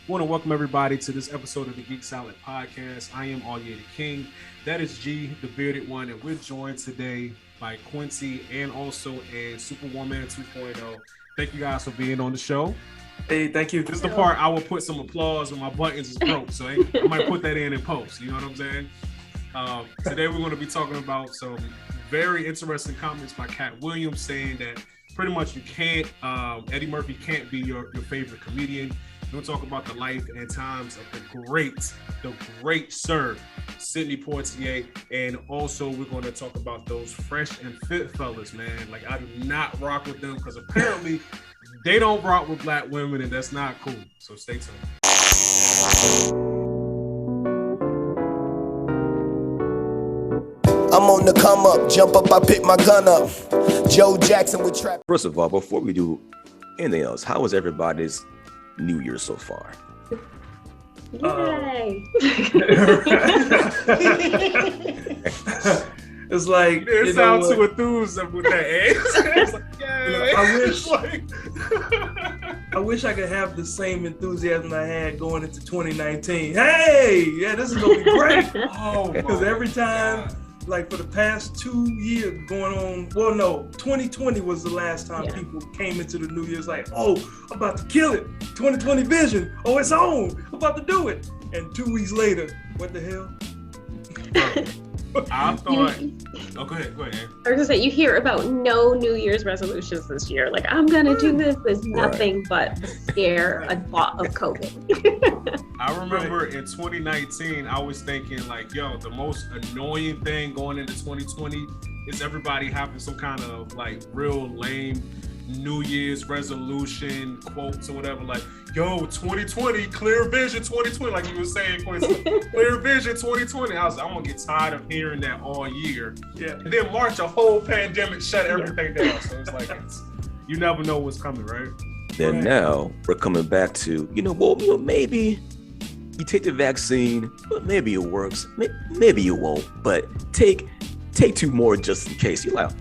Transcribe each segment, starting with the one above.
I want to welcome everybody to this episode of the Geek Salad podcast. I am All the King. That is G, the bearded one, and we're joined today by Quincy and also a Superwoman 2.0. Thank you guys for being on the show. Hey, thank you. This is the part I will put some applause when my buttons is broke, so I might put that in post. You know what I'm saying? Today we're going to be talking about some very interesting comments by Cat Williams saying that pretty much you can't, Eddie Murphy can't be your favorite comedian. We're going to talk about the life and times of the great Sir Syndey Portier, and also we're going to talk about those fresh and fit fellas, man. Like, I do not rock with them because apparently they don't rock with black women, and that's not cool. So stay tuned. I'm on the come up, jump up, I pick my gun up. Joe Jackson with trap. First of all, before we do anything else, how was everybody's New Year so far? Yay! It's like It sounds too enthused with that answer. Like, I wish I could have the same enthusiasm I had going into 2019. Hey, yeah, this is gonna be great. Because every time, like for the past 2 years going on, 2020 was the last time people came into the New Year's like, oh, I'm about to kill it. 2020 vision. Oh, it's on. I'm about to do it. And 2 weeks later, what the hell? I thought. Go ahead. I was gonna say, you hear about no New Year's resolutions this year. Like, I'm gonna do this. There's nothing but the scare of COVID. I remember in 2019, I was thinking like, yo, the most annoying thing going into 2020 is everybody having some kind of like real lame New Year's resolution quotes or whatever. Like, yo, 2020, clear vision 2020, like you were saying, Quincy, clear vision 2020. I was like, I'm gonna get tired of hearing that all year. Yeah. And then March, a whole pandemic shut everything down. So it's like, you never know what's coming, right? Then now we're coming back to, maybe you take the vaccine, but maybe it works. Maybe it won't, but take 2 more just in case. You're like,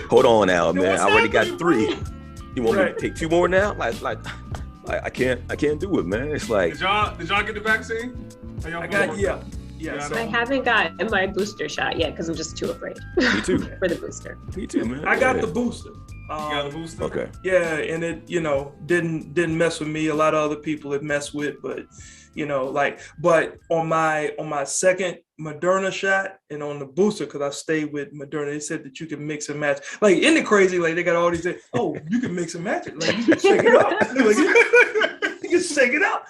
hold on now, man. I already got 3. You want me to take 2 more now? Like I can't do it, man. It's like, did y'all get the vaccine? I got So I haven't gotten my booster shot yet because I'm just too afraid. Me too. For the booster. Me too, man. I got the booster. You got the booster? Okay. Yeah, and it, didn't mess with me. A lot of other people it messed with, but but on my second Moderna shot and on the booster, because I stayed with Moderna, they said that you can mix and match. Like, isn't it crazy? Like, they got all these, you can mix and match it. Like, you can shake it up. You can shake it up.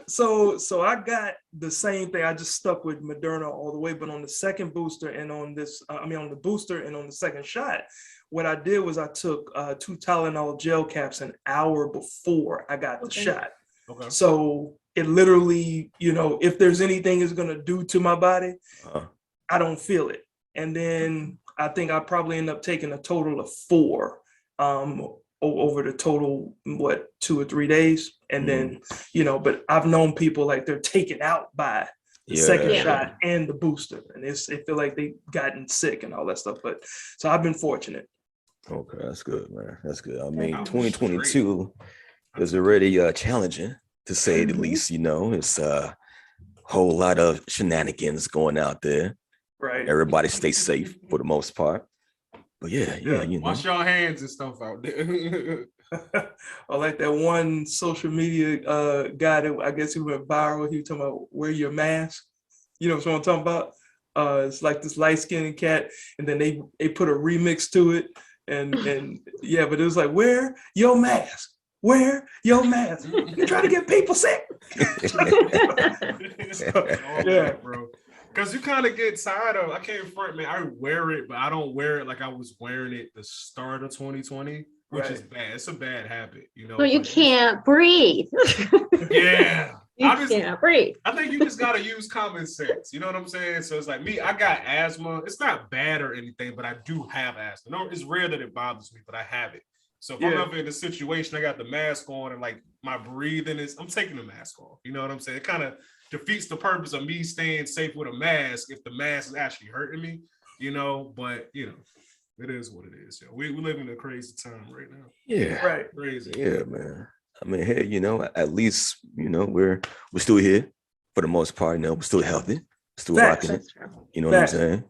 So I got the same thing. I just stuck with Moderna all the way, but on the second booster and on the booster and on the second shot, what I did was I took 2 Tylenol gel caps an hour before I got the shot. Okay. So it literally, if there's anything it's gonna do to my body, I don't feel it. And then I think I probably end up taking a total of 4 over the total 2 or 3 days. And then, but I've known people like they're taken out by the second shot and the booster, and they feel like they've gotten sick and all that stuff. But so I've been fortunate. Okay, that's good, man. That's good. I mean, 2022 is already challenging, to say the least. It's a whole lot of shenanigans going out there. Right. Everybody stay safe for the most part. But wash your hands and stuff out there. I like that one social media guy that I guess he went viral. He was talking about wear your mask. You know what I'm talking about? It's like this light-skinned cat, and then they put a remix to it, and but it was like, wear your mask. Wear your mask. You're trying to get people sick. Bro. Because you kind of get tired of, I can't front, man. I wear it, but I don't wear it like I was wearing it the start of 2020, which is bad. It's a bad habit, Well, you can't breathe. Yeah. You can't breathe. I think you just got to use common sense. You know what I'm saying? So it's like me, I got asthma. It's not bad or anything, but I do have asthma. No, it's rare that it bothers me, but I have it. So if I'm ever in a situation, I got the mask on and like my breathing I'm taking the mask off. You know what I'm saying? It kind of defeats the purpose of me staying safe with a mask if the mask is actually hurting me, but It is what it is. Yo. We live in a crazy time right now. Yeah. Right. Crazy. Yeah, man. I mean, hey, at least, we're still here for the most part. We're still healthy, still Facts. rocking it. That's true. You know what I'm Facts. saying?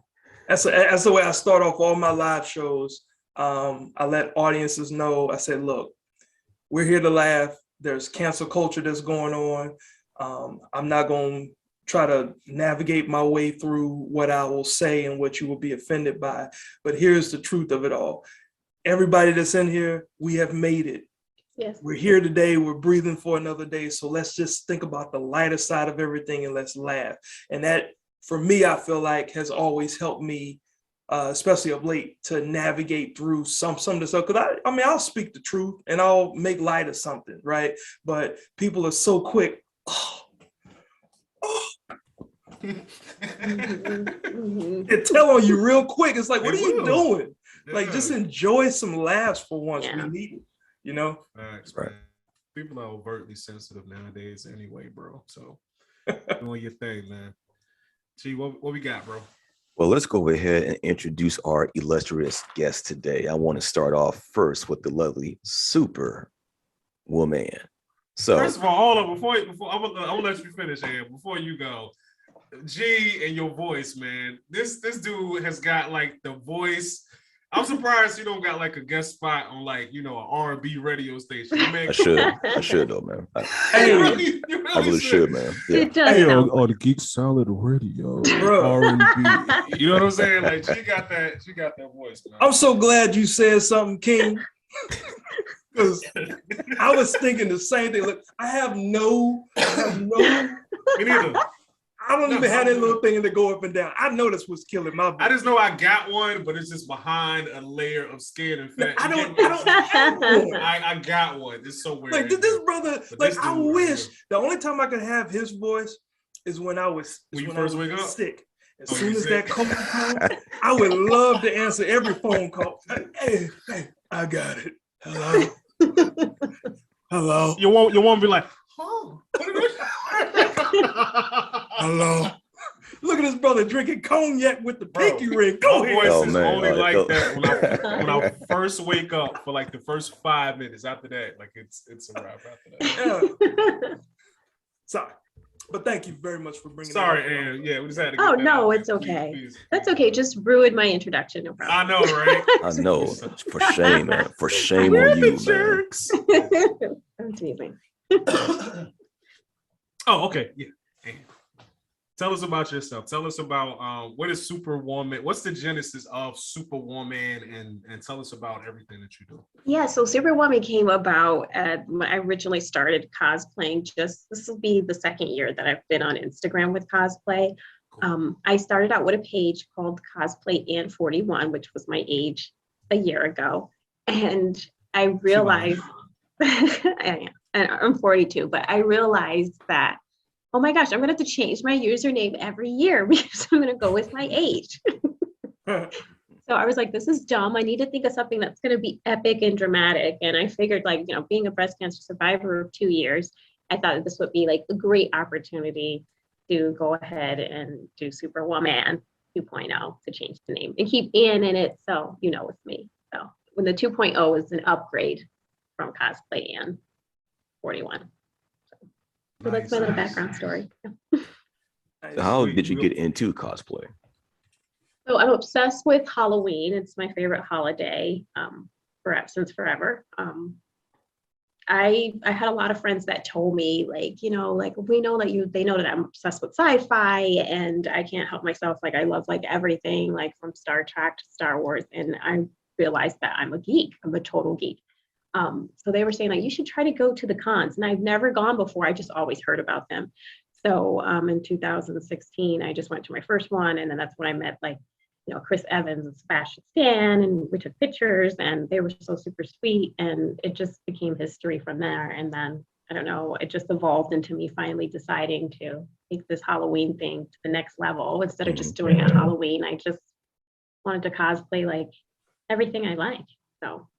That's the way I start off all my live shows. I let audiences know, I said, look, we're here to laugh. There's cancel culture that's going on. I'm not going to try to navigate my way through what I will say and what you will be offended by. But here's the truth of it all. Everybody that's in here, we have made it. Yes. We're here today. We're breathing for another day. So let's just think about the lighter side of everything and let's laugh. And that, for me, I feel like has always helped me, especially of late, to navigate through some of the stuff. Because I mean, I'll speak the truth and I'll make light of something, right? But people are so quick. They tell on you real quick. It's like, what are you doing? Like, just enjoy some laughs for once. We need it, Facts, right. man. People are overtly sensitive nowadays anyway, bro. So doing your thing, man. G, what we got, bro? Well, let's go ahead and introduce our illustrious guest today. I want to start off first with the lovely Superwoman. So, first of all, hold on, before I'm gonna let you finish, Ann. Before you go, G and your voice, man. This dude has got like the voice. I'm surprised you don't got like a guest spot on like an R&B radio station. Man, I should though, man. I really should, man. Yeah. It does. On the Geek Salad radio, R&B. You know what I'm saying? Like she got that voice, man. I'm so glad you said something, King. Because I was thinking the same thing. Look, I have no. Me neither. I don't even have that little thing that go up and down. I know that's what's killing my voice. I just know I got one, but it's just behind a layer of skin and fat. I don't have one. I got one. It's so weird. Like this brother, like I wish the only time I could have his voice is when I was sick. As soon as that call comes, I would love to answer every phone call. Hey, I got it. Hello. You won't be like, oh. Hello. Look at this brother drinking cognac with the pinky ring. Go my ahead. voice is only like that when I first wake up for like the first 5 minutes. After that, like it's a wrap after that. Yeah. Sorry. But thank you very much for bringing Sorry, it up. Ann. Yeah, we just had to Oh, get that no, out it's there. okay. Please. That's okay. Just ruined my introduction. No problem. I know, right? I know. For shame, man. For shame on you, man. Jerks. I'm teasing. Oh, okay. Yeah. Ann. Tell us about yourself. Tell us about what is Superwoman? What's the genesis of Superwoman? And tell us about everything that you do. Yeah, so Superwoman came about I originally started cosplaying. This will be the second year that I've been on Instagram with cosplay. Cool. I started out with a page called Cosplay and 41, which was my age a year ago. And I realized, and I'm 42, but I realized that, oh my gosh, I'm gonna have to change my username every year because I'm gonna go with my age. So I was like, this is dumb. I need to think of something that's gonna be epic and dramatic. And I figured being a breast cancer survivor of 2 years, I thought this would be like a great opportunity to go ahead and do Superwoman 2.0 to change the name and keep Ann in it. So, it's me. So when the 2.0 is an upgrade from Cosplay and 41. So that's my little background story. So how did you get into cosplay? So I'm obsessed with Halloween. It's my favorite holiday since forever. I had a lot of friends that told me we know that they know that I'm obsessed with sci-fi and I can't help myself. Like I love everything like from Star Trek to Star Wars. And I realized that I'm a geek. I'm a total geek. So they were saying you should try to go to the cons. And I've never gone before. I just always heard about them. So in 2016, I just went to my first one. And then that's when I met Chris Evans and Sebastian Stan, and we took pictures and they were so super sweet. And it just became history from there. And then, I don't know, it just evolved into me finally deciding to take this Halloween thing to the next level. Instead of just doing a Halloween, I just wanted to cosplay everything I like. So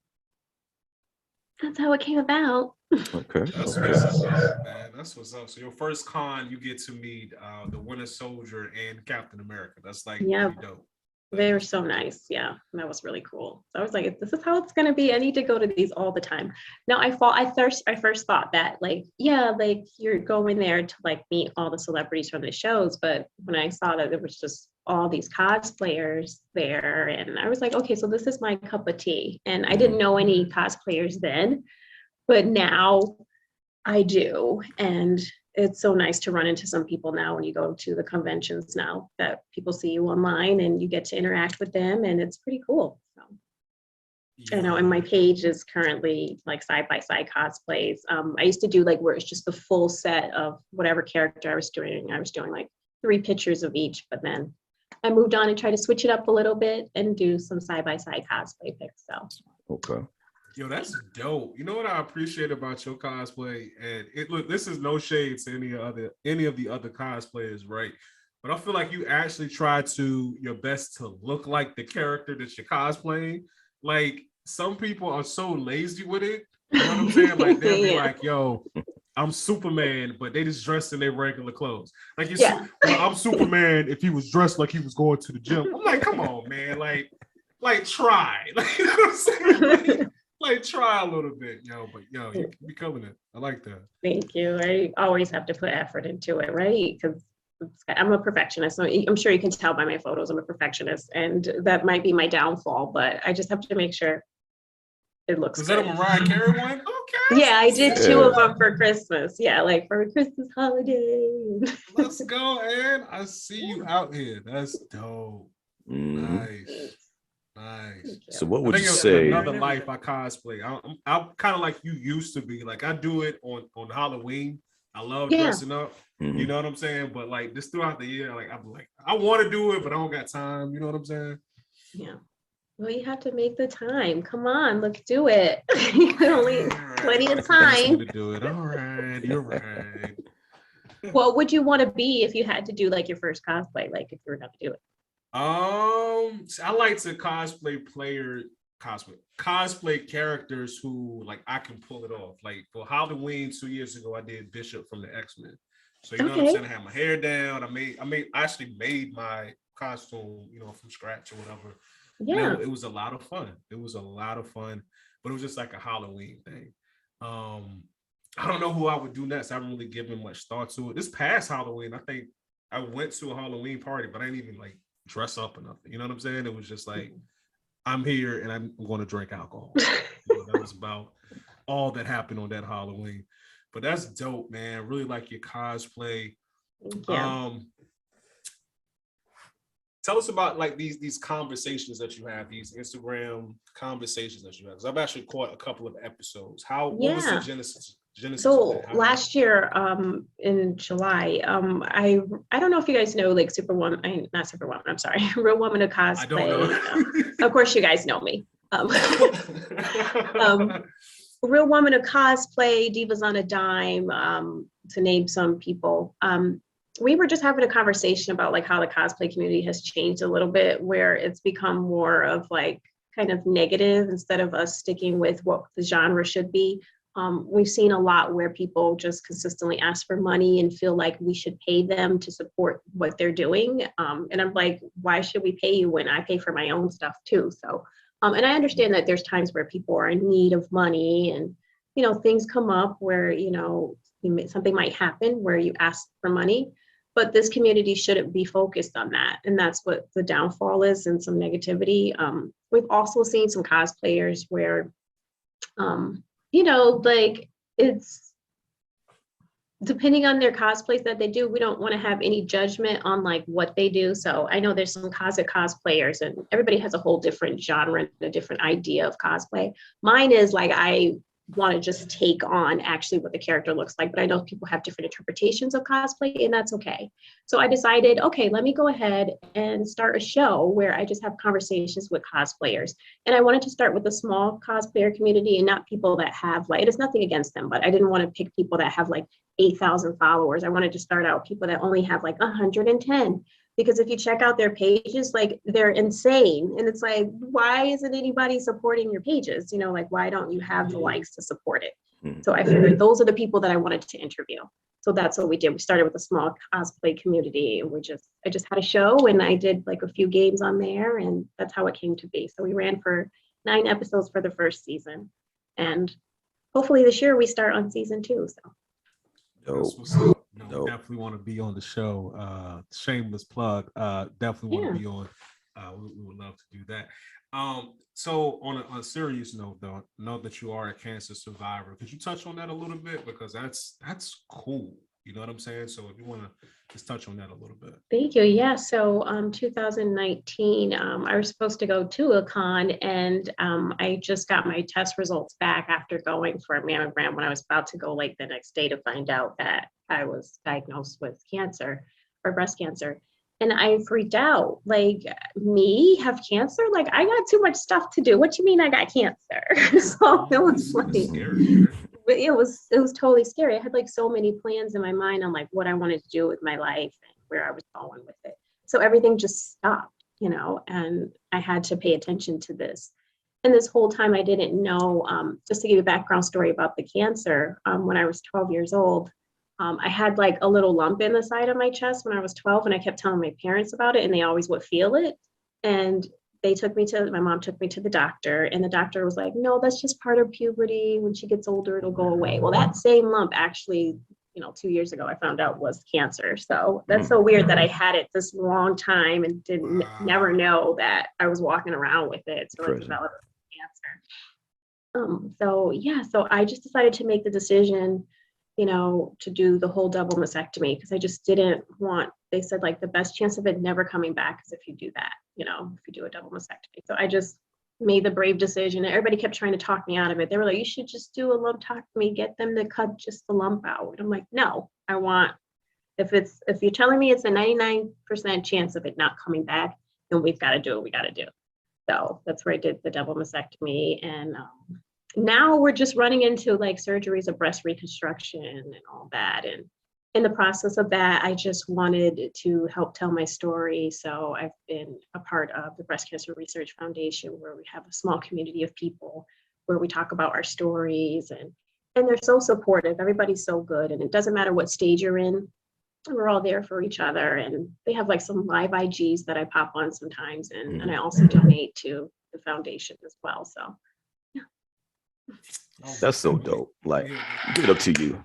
that's how it came about. Okay. That's what's up, man. That's what's up. So your first con, you get to meet the Winter Soldier and Captain America. That's pretty dope. They were so nice. Yeah, that was really cool. So I was like, if this is how it's gonna be, I need to go to these all the time. Now I first thought that like, yeah, like you're going there to like meet all the celebrities from the shows. But when I saw that there was just all these cosplayers there, and I was like, okay, so this is my cup of tea. And I didn't know any cosplayers then, but now I do. And it's so nice to run into some people now when you go to the conventions now that people see you online and you get to interact with them, and it's pretty cool. So I know, and my page is currently like side-by-side cosplays. I used to do like where it's just the full set of whatever character I was doing. I was doing like 3 pictures of each, but then I moved on and tried to switch it up a little bit and do some side-by-side cosplay pics. So Okay. Yo, that's dope. You know what I appreciate about your cosplay, and look, this is no shade to any of the other cosplayers, right? But I feel like you actually try to your best to look like the character that you're cosplaying. Like some people are so lazy with it. You know what I'm saying? Like they'll be like, "Yo, I'm Superman," but they just dressed in their regular clothes. Like well, I'm Superman if he was dressed like he was going to the gym. I'm like, come on, man, like try. Like, you know what I'm saying? Like try a little bit, but you be killing it. I like that. Thank you. I always have to put effort into it, right? Because I'm a perfectionist. So I'm sure you can tell by my photos, I'm a perfectionist, and that might be my downfall, but I just have to make sure it looks good. Is that a Mariah Carey one? Okay. Yeah, I did 2 of them for Christmas. Yeah, like for a Christmas holiday. Let's go, Ann. I see you out here. That's dope. Nice. Nice. So what would you say? Another life I cosplay. I'm kind of like you used to be. Like I do it on Halloween. I love dressing up. You know what I'm saying? But like just throughout the year, like I'm like I want to do it, but I don't got time. You know what I'm saying? Yeah. Well, you have to make the time. Come on, let's do it. You can only plenty of time to do it. All right, you're right. What would you want to be if you had to do like your first cosplay? Like if you were going to do it? I like to cosplay characters who like I can pull it off. Like for Halloween 2 years ago, I did Bishop from the X-Men. So you know what I'm saying? I had my hair down. I actually made my costume, from scratch or whatever. Yeah, it was a lot of fun. But it was just like a Halloween thing. I don't know who I would do next. I haven't really given much thought to it. This past Halloween, I think I went to a Halloween party, but I didn't even like dress up or nothing. You know what I'm saying? It was just like, I'm here and I'm going to drink alcohol. That was about all that happened on that Halloween. But that's dope, man. Really like your cosplay. Yeah. Tell us about like these conversations that you have, these Instagram conversations that you have. Because I've actually caught a couple of episodes. What was the Genesis? So last year, in July, I don't know if you guys know like Superwoman, not Superwoman, I'm sorry, Real Woman of Cosplay. I don't know. Of course, you guys know me. Real Woman of Cosplay, Divas on a Dime, to name some people. We were just having a conversation about like how the cosplay community has changed a little bit, where it's become more of like kind of negative instead of us sticking with what the genre should be. We've seen a lot where people just consistently ask for money and feel like we should pay them to support what they're doing. And I'm like, why should we pay you when I pay for my own stuff too? So, and I understand that there's times where people are in need of money and, things come up where, something might happen where you ask for money, but this community shouldn't be focused on that. And that's what the downfall is and some negativity. We've also seen some cosplayers where, like it's depending on their cosplays that they do, we don't want to have any judgment on like what they do. So I know there's some cosplayers and everybody has a whole different genre and a different idea of cosplay. Mine is like, I want to just take on actually what the character looks like, but I know people have different interpretations of cosplay and that's okay. So I decided, okay, let me go ahead and start a show where I just have conversations with cosplayers. And I wanted to start with a small cosplayer community and not people that have like, it's nothing against them, but I didn't want to pick people that have like 8,000 followers. I wanted to start out people that only have like 110. Because if you check out their pages, like they're insane. And it's like, why isn't anybody supporting your pages? Like, why don't you have the likes to support it? So I figured those are the people that I wanted to interview. So that's what we did. We started with a small cosplay community, and I just had a show, and I did like a few games on there, and that's how it came to be. So we ran for 9 episodes for the first season, and hopefully this year we start on season 2. So. That's what's up. No, we definitely want to be on the show. Shameless plug. Definitely want to be on. We would love to do that. So on a serious note, though, know that you are a cancer survivor. Could you touch on that a little bit, because that's cool. You know what I'm saying? So if you want to just touch on that a little bit. Thank you. Yeah. So 2019, I was supposed to go to a con, and I just got my test results back after going for a mammogram when I was about to go like the next day to find out that I was diagnosed with cancer or breast cancer. And I freaked out, like, me have cancer? Like, I got too much stuff to do. What you mean I got cancer? So it was like, it was totally scary. I had like so many plans in my mind on like what I wanted to do with my life and where I was going with it. So everything just stopped, and I had to pay attention to this. And this whole time I didn't know, just to give you a background story about the cancer, when I was 12 years old, I had like a little lump in the side of my chest when I was 12, and I kept telling my parents about it, and they always would feel it. And my mom took me to the doctor, and the doctor was like, no, that's just part of puberty. When she gets older, it'll go away. Well, that same lump actually, 2 years ago, I found out was cancer. So that's so weird that I had it this long time and never know that I was walking around with it. So it developed cancer. So I just decided to make the decision, to do the whole double mastectomy, because I just didn't want, they said like the best chance of it never coming back is if you do that, if you do a double mastectomy. So I just made the brave decision. Everybody kept trying to talk me out of it. They were like, you should just do a lumpectomy, get them to cut just the lump out. And I'm like, no, if you're telling me it's a 99% chance of it not coming back, then we've got to do what we got to do. So that's where I did the double mastectomy. And now we're just running into like surgeries of breast reconstruction and all that. And in the process of that, I just wanted to help tell my story. So I've been a part of the Breast Cancer Research Foundation, where we have a small community of people where we talk about our stories, and they're so supportive. Everybody's so good. And it doesn't matter what stage you're in, we're all there for each other. And they have like some live IGs that I pop on sometimes. And I also donate to the foundation as well. So that's so dope. Like, give it up to you.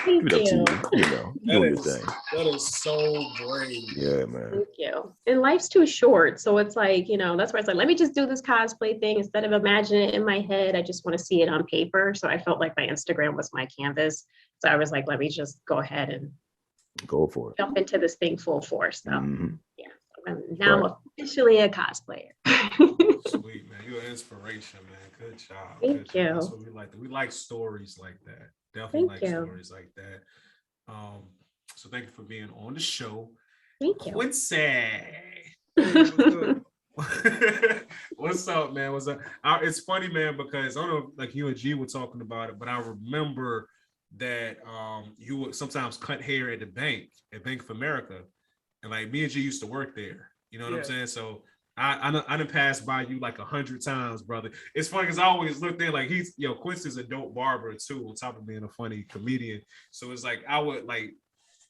Thank Give it you. up to you. Doing your thing. That is so brave. Yeah, man. Thank you. And life's too short. So it's like, that's where it's like, let me just do this cosplay thing instead of imagining it in my head. I just want to see it on paper. So I felt like my Instagram was my canvas. So I was like, let me just go ahead and go for it. Jump into this thing full force. So yeah. So now I'm officially a cosplayer. Sweet, man. You're an inspiration, man. Good job. Thank you. That's what we like. We like stories like that. Definitely stories like that. So thank you for being on the show. Thank you. Quincy. What's up, man? What's up? It's funny, man, because I don't know, like you and G were talking about it, but I remember that you would sometimes cut hair at the bank at Bank of America, and like me and G used to work there. You know what I'm saying? So I done passed by you like 100 times, brother. It's funny because I always look there like Quincy's a dope barber too, on top of being a funny comedian. So it's like I would like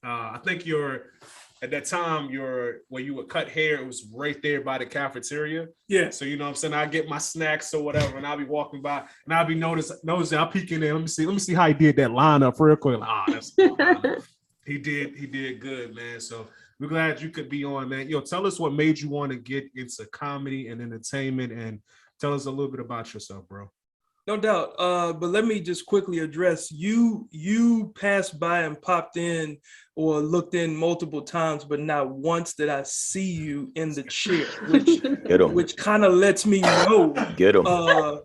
I think at that time where you would cut hair, it was right there by the cafeteria. Yeah. So you know what I'm saying? I get my snacks or whatever, and I'll be walking by and I'll be noticing, I'll peek in there. Let me see how he did that lineup real quick. Like, that's he did good, man. So we're glad you could be on, man. Tell us what made you want to get into comedy and entertainment, and tell us a little bit about yourself, bro. No doubt. But let me just quickly address you passed by and popped in or looked in multiple times, but not once did I see you in the chair, which kind of lets me know. Get him. I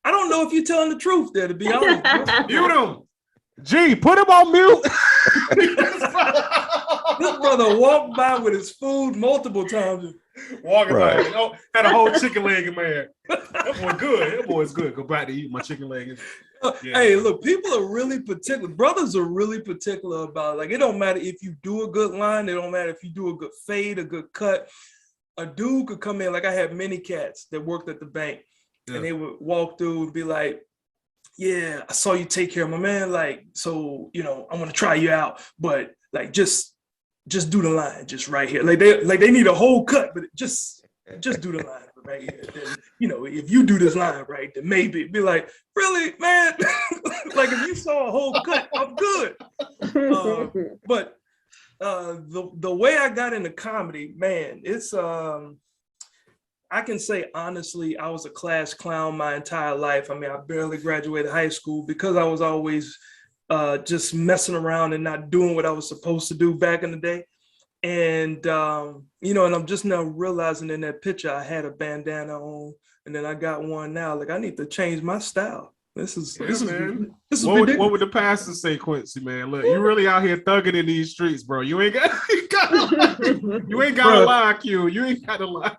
don't know if you're telling the truth there, to be honest. Mute him. Gee, put him on mute. This brother walked by with his food multiple times. Walking by, had a whole chicken leg in my hand. That boy good. That boy's good. Go back to eat my chicken leg. Hey, look, people are really particular. Brothers are really particular about it. Like, it don't matter if you do a good line. It don't matter if you do a good fade, a good cut. A dude could come in. Like, I had many cats that worked at the bank, and they would walk through and be like, yeah, I saw you take care of my man. Like, so, you know, I want to try you out, but like, just do the line just right here. Like they need a whole cut, but just do the line right here. Then, you know, if you do this line right, then maybe be like, really, man? Like if you saw a whole cut, I'm good. But the way I got into comedy, man, it's I can say honestly, I was a class clown my entire life. I mean, I barely graduated high school because I was always just messing around and not doing what I was supposed to do back in the day. And, you know, and I'm just now realizing in that picture, I had a bandana on and then I got one now. Like I need to change my style. This is man. This is what ridiculous. would the pastor say, Quincy, man? Look, you really out here thugging in these streets, bro. You ain't got to lie, Q. You ain't got to lie.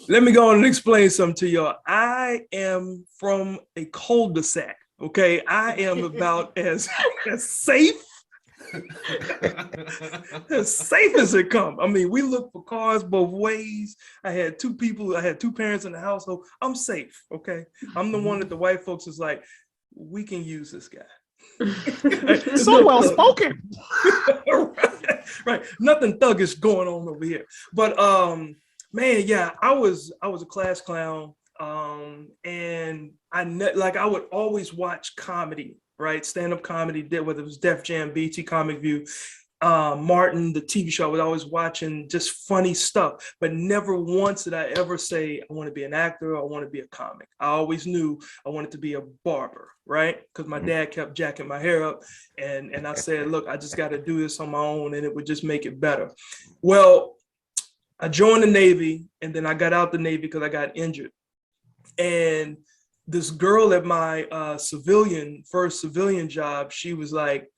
Let me go on and explain something to y'all. I am from a cul-de-sac. Okay, I am about as safe as it comes. I mean, we look for cars both ways. I had two parents in the household. I'm safe. Okay, I'm the one that the white folks is like, we can use this guy. So well spoken. right. Nothing thuggish going on over here. But man, yeah, I was a class clown. And I would always watch comedy, right? Stand-up comedy, whether it was Def Jam, BT Comic View, Martin, the TV show. I was always watching just funny stuff, but never once did I ever say, I want to be an actor, or I want to be a comic. I always knew I wanted to be a barber, right? Because my dad kept jacking my hair up, and I said, look, I just got to do this on my own, and it would just make it better. Well, I joined the Navy, and then I got out the Navy because I got injured. And this girl at my first civilian job, she was like,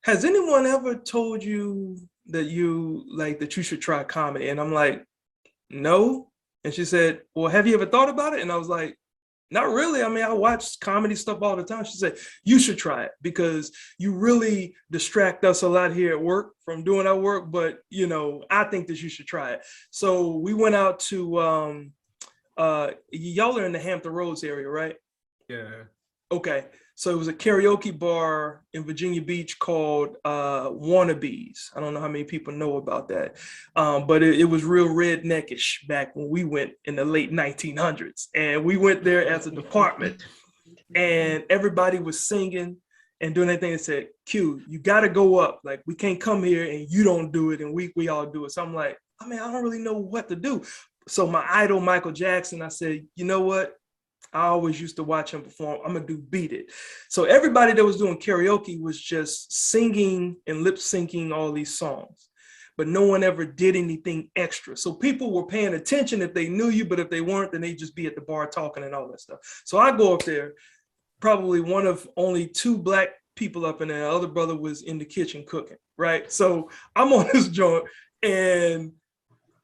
has anyone ever told you that you should try comedy? And I'm like, no. And she said, well, have you ever thought about it? And I was like, not really. I mean, I watch comedy stuff all the time. She said, you should try it because you really distract us a lot here at work from doing our work. But, you know, I think that you should try it. So we went out to, y'all are in the Hampton Roads area, right? Yeah. Okay. So it was a karaoke bar in Virginia Beach called Wannabes. I don't know how many people know about that. But it was real redneckish back when we went in the late 1900s. And we went there as a department and everybody was singing and doing anything and said, Q, you got to go up. Like, we can't come here and you don't do it and we all do it. So I'm like, I mean, I don't really know what to do. So my idol, Michael Jackson, I said, you know what? I always used to watch him perform. I'm going to do Beat It. So everybody that was doing karaoke was just singing and lip syncing all these songs, but no one ever did anything extra. So people were paying attention if they knew you, but if they weren't, then they'd just be at the bar talking and all that stuff. So I go up there, probably one of only two Black people up in there. The other brother was in the kitchen cooking, right? So I'm on this joint and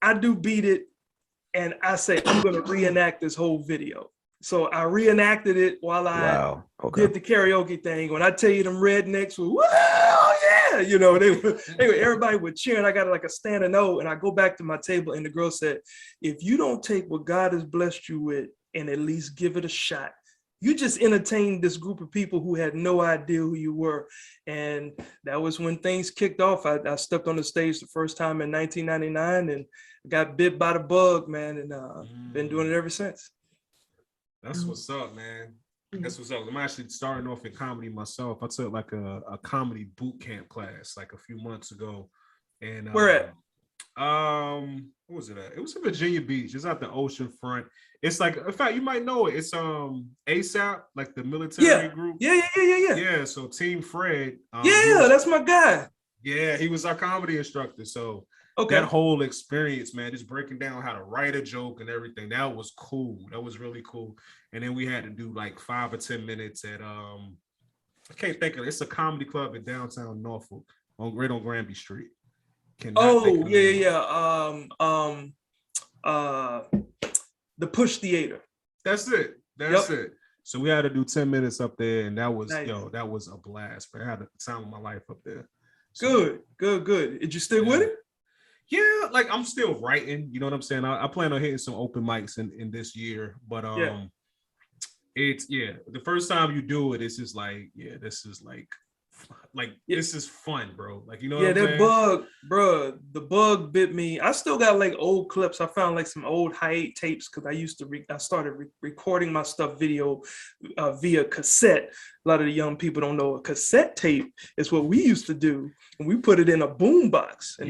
I do Beat It. And I say, I'm going to reenact this whole video. So I reenacted it while I did the karaoke thing. When I tell you them rednecks were, whoa, yeah, you know, everybody would cheer. And I got like a standing O. And I go back to my table and the girl said, if you don't take what God has blessed you with and at least give it a shot, you just entertained this group of people who had no idea who you were. And that was when things kicked off. I stepped on the stage the first time in 1999 and got bit by the bug, man, and been doing it ever since. That's what's up, man. That's what's up. I'm actually starting off in comedy myself. I took like a comedy boot camp class like a few months ago. And where at? What was it at? It was in Virginia Beach. It's at the ocean front. It's like, in fact, you might know it. It's ASAP, like the military group. Yeah. So Team Fred. That's my guy. Yeah, he was our comedy instructor. So that whole experience, man, just breaking down how to write a joke and everything, that was cool. That was really cool. And then we had to do like 5 or 10 minutes at I can't think of it. It's a comedy club in downtown Norfolk, right on Granby Street. The Push Theater. That's it. That's it. So we had to do 10 minutes up there, and that was that was a blast. But I had the time of my life up there. So, Good. Did you stick with it? Yeah, like I'm still writing. You know what I'm saying? I plan on hitting some open mics in this year, but it's the first time you do it, it's just like, this is like this is fun, bro. Like, you know what I'm saying? Bug, bro, the bug bit me. I still got like old clips. I found like some old hi-8 tapes because I used to I started recording my stuff video via cassette. A lot of the young people don't know a cassette tape is what we used to do, and we put it in a boom box. We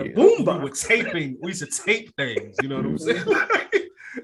used to tape things. You know what I'm saying?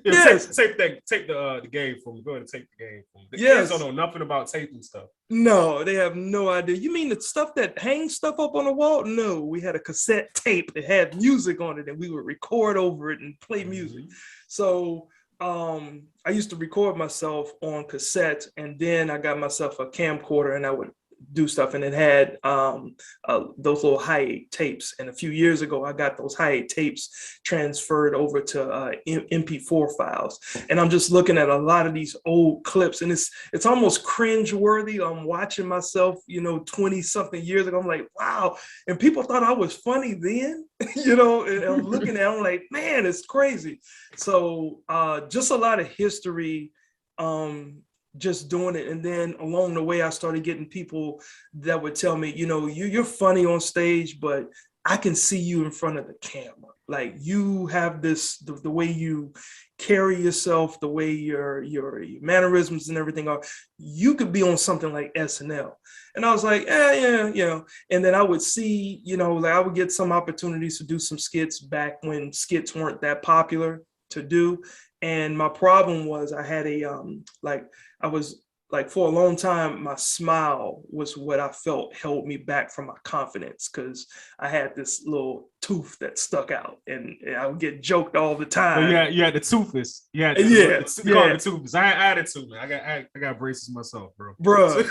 Yes. Tape the game for me. Go ahead and tape the game for me. The kids don't know nothing about taping stuff. No, they have no idea. You mean the stuff that hangs stuff up on the wall? No, we had a cassette tape that had music on it, and we would record over it and play music. So I used to record myself on cassette, and then I got myself a camcorder, and I would do stuff, and it had those little hi-8 tapes. And a few years ago, I got those hi-8 tapes transferred over to MP4 files. And I'm just looking at a lot of these old clips, and it's almost cringe-worthy. I'm watching myself, 20-something years ago. I'm like, wow. And people thought I was funny then, and I'm looking at it, I'm like, man, it's crazy. So just a lot of history, just doing it. And then along the way, I started getting people that would tell me, you're funny on stage, but I can see you in front of the camera. Like, you have this, the way you carry yourself, the way your mannerisms and everything are, you could be on something like SNL. And I was like, yeah. And then I would see, I would get some opportunities to do some skits back when skits weren't that popular to do. And my problem was I had for a long time, my smile was what I felt held me back from my confidence, because I had this little tooth that stuck out, and I would get joked all the time. Yeah, you had the toothless. Yeah. The toothless. I had it too, man. I got braces myself, bro.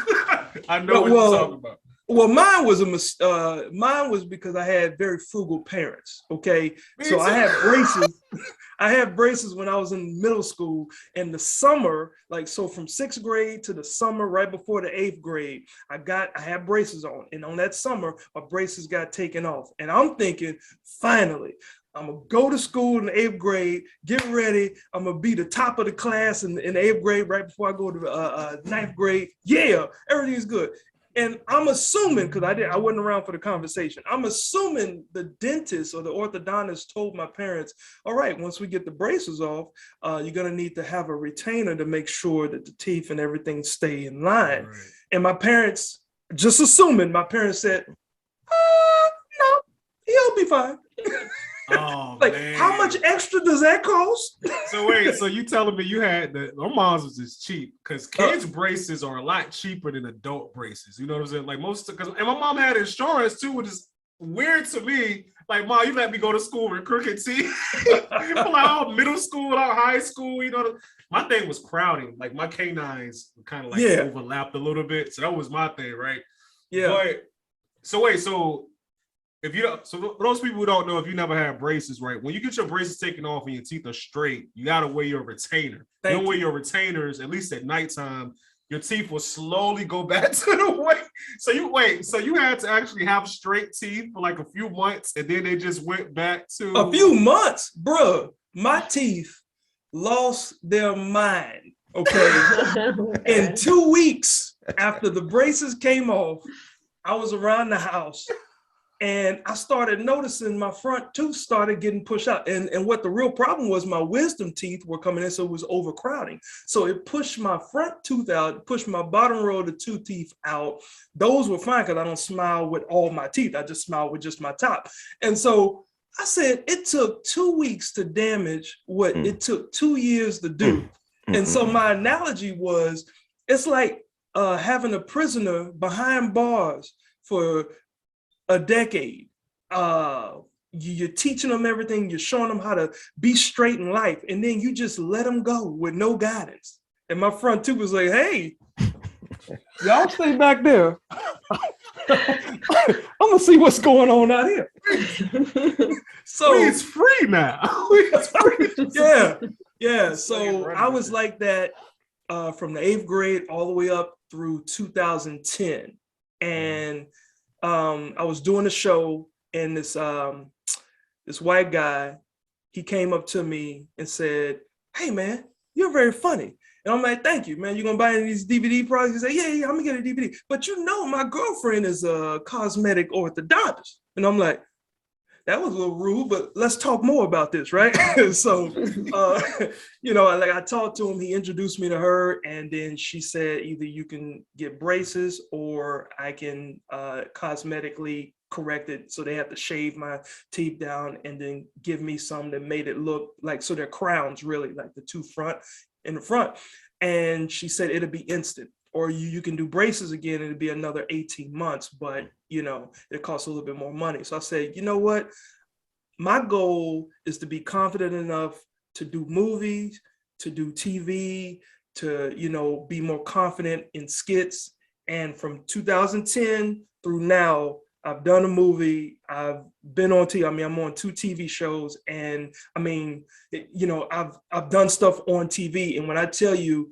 I know what you're talking about. Well, mine was because I had very frugal parents. Okay, so I had braces. I had braces when I was in middle school, and the summer, from 6th grade to the summer right before the 8th grade, I had braces on, and on that summer, my braces got taken off, and I'm thinking, finally, I'm gonna go to school in the 8th grade, get ready. I'm gonna be the top of the class in the 8th grade right before I go to 9th grade. Yeah, everything's good. And I'm assuming, because I wasn't around for the conversation, I'm assuming the dentist or the orthodontist told my parents, all right, once we get the braces off, you're going to need to have a retainer to make sure that the teeth and everything stay in line. Right. And my parents, just assuming, my parents said, no, he'll be fine. Oh, man. How much extra does that cost? So wait, so you telling me you had our mom's was just cheap, because kids' braces are a lot cheaper than adult braces. You know what I'm saying? Like and my mom had insurance too, which is weird to me. Like, Mom, you let me go to school with crooked teeth. Middle school, without high school, my thing was crowding. Like, my canines kind of overlapped a little bit. So that was my thing, right? Yeah. But so for those people who don't know, if you never had braces, right? When you get your braces taken off and your teeth are straight, you gotta wear your retainer. You don't wear your retainers, at least at nighttime, your teeth will slowly go back to the way. So you had to actually have straight teeth for like a few months, and then they just went back to a few months, bro. My teeth lost their mind. Okay. In 2 weeks after the braces came off, I was around the house, and I started noticing my front tooth started getting pushed out. And what the real problem was, my wisdom teeth were coming in, so it was overcrowding. So it pushed my front tooth out, pushed my bottom row of the 2 teeth out. Those were fine because I don't smile with all my teeth. I just smile with just my top. And so I said, it took 2 weeks to damage what it took 2 years to do. And so my analogy was, it's like having a prisoner behind bars for a decade. You're teaching them everything, you're showing them how to be straight in life, and then you just let them go with no guidance. And my front tooth was like, hey, y'all stay back there. I'm gonna see what's going on out here. So it's free now. Yeah. So I was like that from the 8th grade all the way up through 2010. And I was doing a show, and this white guy, he came up to me and said, hey man, you're very funny. And I'm like, thank you, man. You gonna buy any of these DVD products? He said, yeah, I'm gonna get a DVD. But you know, my girlfriend is a cosmetic orthodontist. And I'm like, that was a little rude, but let's talk more about this, right? So, like I talked to him, he introduced me to her, and then she said, either you can get braces or I can cosmetically correct it. So they have to shave my teeth down and then give me some that made it look like, so they're crowns, really, like the two front in the front. And she said it'll be instant. Or you can do braces again, it'd be another 18 months, but it costs a little bit more money. So I said, you know what? My goal is to be confident enough to do movies, to do TV, to, be more confident in skits. And from 2010 through now, I've done a movie, I've been on TV. I mean, I'm on 2 TV shows, and I mean, I've done stuff on TV. And when I tell you,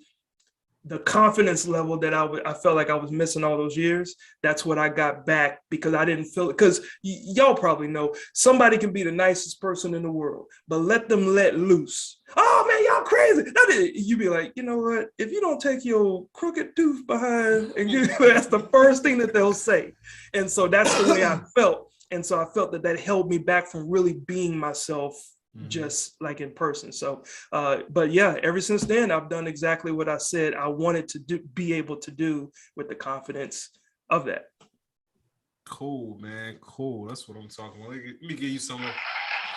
the confidence level that I felt like I was missing all those years, that's what I got back, because I didn't feel it. Because y'all probably know, somebody can be the nicest person in the world, but let them let loose. Oh man, y'all crazy. You be like, you know what? If you don't take your crooked tooth behind, and that's the first thing that they'll say. And so that's the way I felt. And so I felt that held me back from really being myself, just like in person. So but yeah, ever since then I've done exactly what I said I wanted to be able to do, with the confidence of that. Cool, man. Cool. That's what I'm talking about. Let me give you some of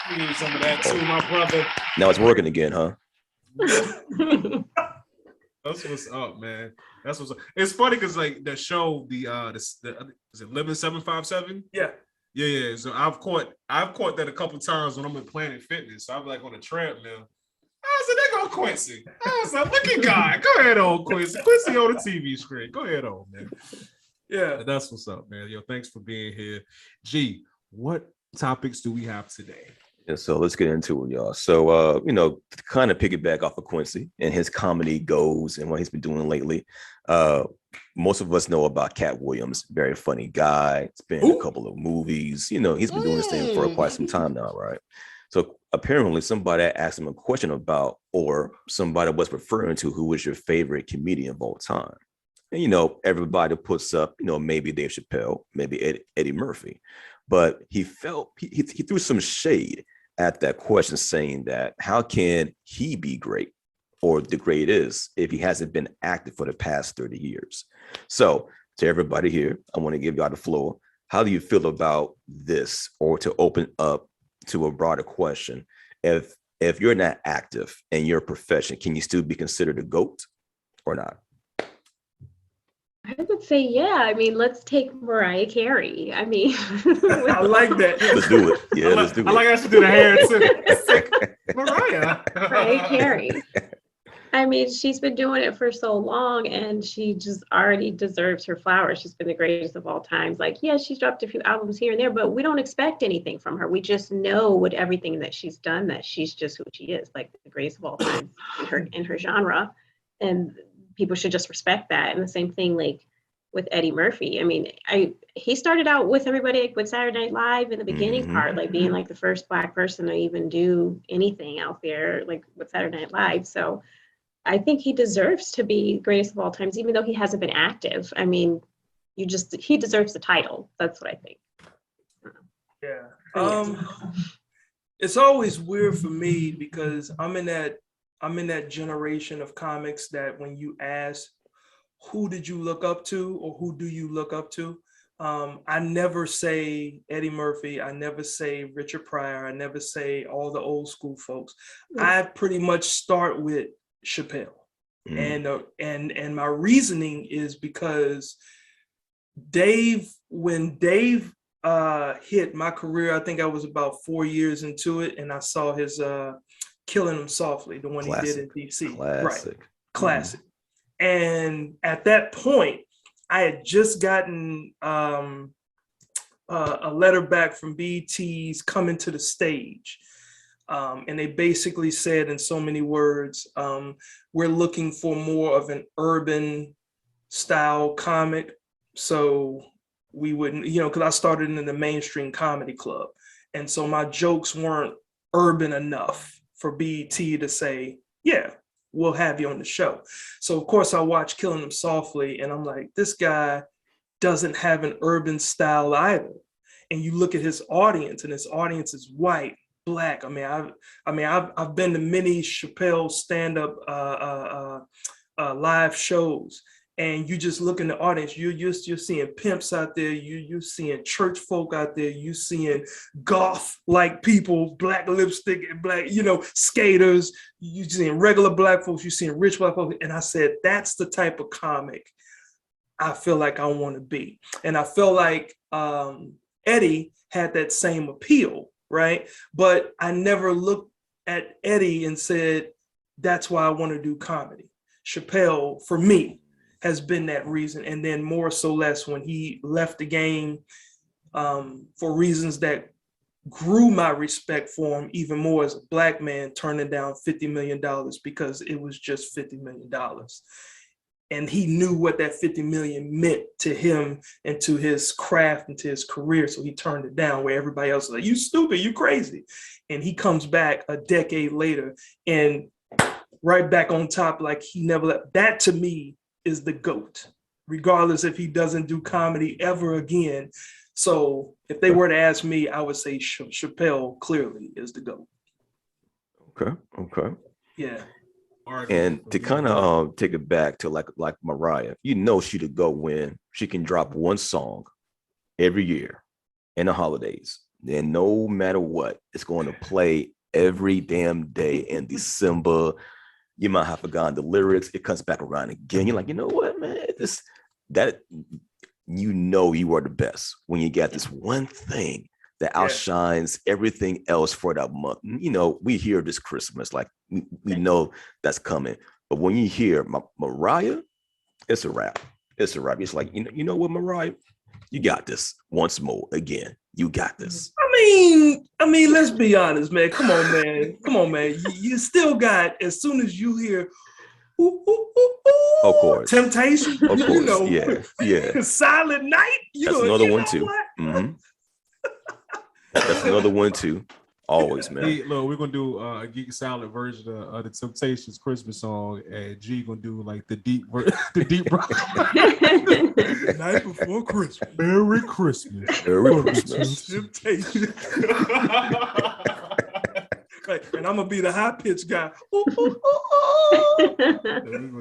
that too, my brother. Now it's working again, huh? That's what's up, man. That's what's up. It's funny because like the show, the is it Living 757? Yeah. Yeah. So I've caught that a couple times when I'm in Planet Fitness. So I'm like on a treadmill. I said, there go Quincy. I was like, look at God. Go ahead, old Quincy. Quincy on the TV screen. Go ahead, old man. Yeah, that's what's up, man. Yo, thanks for being here. G, what topics do we have today? Yeah, so let's get into it, y'all. So, to kind of piggyback off of Quincy and his comedy goals and what he's been doing lately. Most of us know about Cat Williams, very funny guy. It's been in a couple of movies. He's been doing this thing for quite some time now, right? So apparently somebody asked him a question about, or somebody was referring to, who was your favorite comedian of all time? And, everybody puts up, maybe Dave Chappelle, maybe Eddie Murphy. But he threw some shade at that question, saying that how can he be great, or the great is, if he hasn't been active for the past 30 years? So to everybody here, I want to give y'all the floor. How do you feel about this? Or to open up to a broader question, if you're not active in your profession, can you still be considered a GOAT or not? I would say, yeah. I mean, let's take Mariah Carey. I mean, I like that. Let's do it. Yeah, let's do it. I like us to do the hair too. Mariah Carey. I mean, she's been doing it for so long, and she just already deserves her flowers. She's been the greatest of all times. Like, yeah, she's dropped a few albums here and there, but we don't expect anything from her. We just know with everything that she's done that she's just who she is, like the greatest of all time in her genre. And people should just respect that. And the same thing, like with Eddie Murphy. I mean, he started out with everybody, like with Saturday Night Live in the beginning part, like being like the first Black person to even do anything out there, like with Saturday Night Live. So I think he deserves to be greatest of all times, even though he hasn't been active. I mean, he deserves the title. That's what I think. Yeah. It's always weird for me, because I'm in that generation of comics that when you ask, who did you look up to, or who do you look up to? I never say Eddie Murphy. I never say Richard Pryor. I never say all the old school folks. I pretty much start with Chappelle. And my reasoning is because when Dave hit my career, I think I was about 4 years into it, and I saw his Killing Him Softly, the one Classic. He did in DC. Classic. Right. Classic. And at that point, I had just gotten a letter back from BET's Coming to the Stage. And they basically said in so many words, we're looking for more of an urban style comic. So we wouldn't, because I started in the mainstream comedy club. And so my jokes weren't urban enough for BET to say, yeah, we'll have you on the show. So of course I watch Killing Them Softly, and I'm like, this guy doesn't have an urban style either. And you look at his audience, and his audience is white, Black. I've been to many Chappelle stand-up live shows, and you just look in the audience, you're seeing pimps out there, you're seeing church folk out there, you're seeing goth like people, black lipstick and black, skaters, you're seeing regular black folks, you're seeing rich black folks. And I said, that's the type of comic I feel like I want to be. And I feel like Eddie had that same appeal, right? But I never looked at Eddie and said, that's why I want to do comedy. Chappelle, for me, has been that reason. And then more so less when he left the game for reasons that grew my respect for him even more as a Black man, turning down $50 million because it was just $50 million. And he knew what that 50 million meant to him and to his craft and to his career. So he turned it down, where everybody else was like, you stupid, you crazy. And he comes back a decade later and right back on top, like he never left. That to me is the GOAT, regardless if he doesn't do comedy ever again. So if they were to ask me, I would say Chappelle clearly is the GOAT. Okay. Yeah. And to kind of take it back to like Mariah, she the GOAT when she can drop one song every year in the holidays. And no matter what, it's going to play every damn day in December. You might have forgotten the lyrics. It comes back around again. You're like, you know what, man? You are the best when you got this one thing that outshines everything else for that month. We hear this Christmas, like we know that's coming. But when you hear Mariah, it's a wrap. It's a wrap. It's like, you know what, Mariah? You got this once more again. You got this. I mean, let's be honest, man. Come on, man. You still got, as soon as you hear, of course, Temptation, of course, yeah. Silent Night. That's another one too. Mm-hmm. That's another one too. Always, man. Look, we're gonna do a Geek Salad version of the Temptations Christmas song, and G gonna do like the deep Night Before Christmas. Merry Christmas. Merry Christmas. Temptation. And I'm gonna be the high pitched guy. We're gonna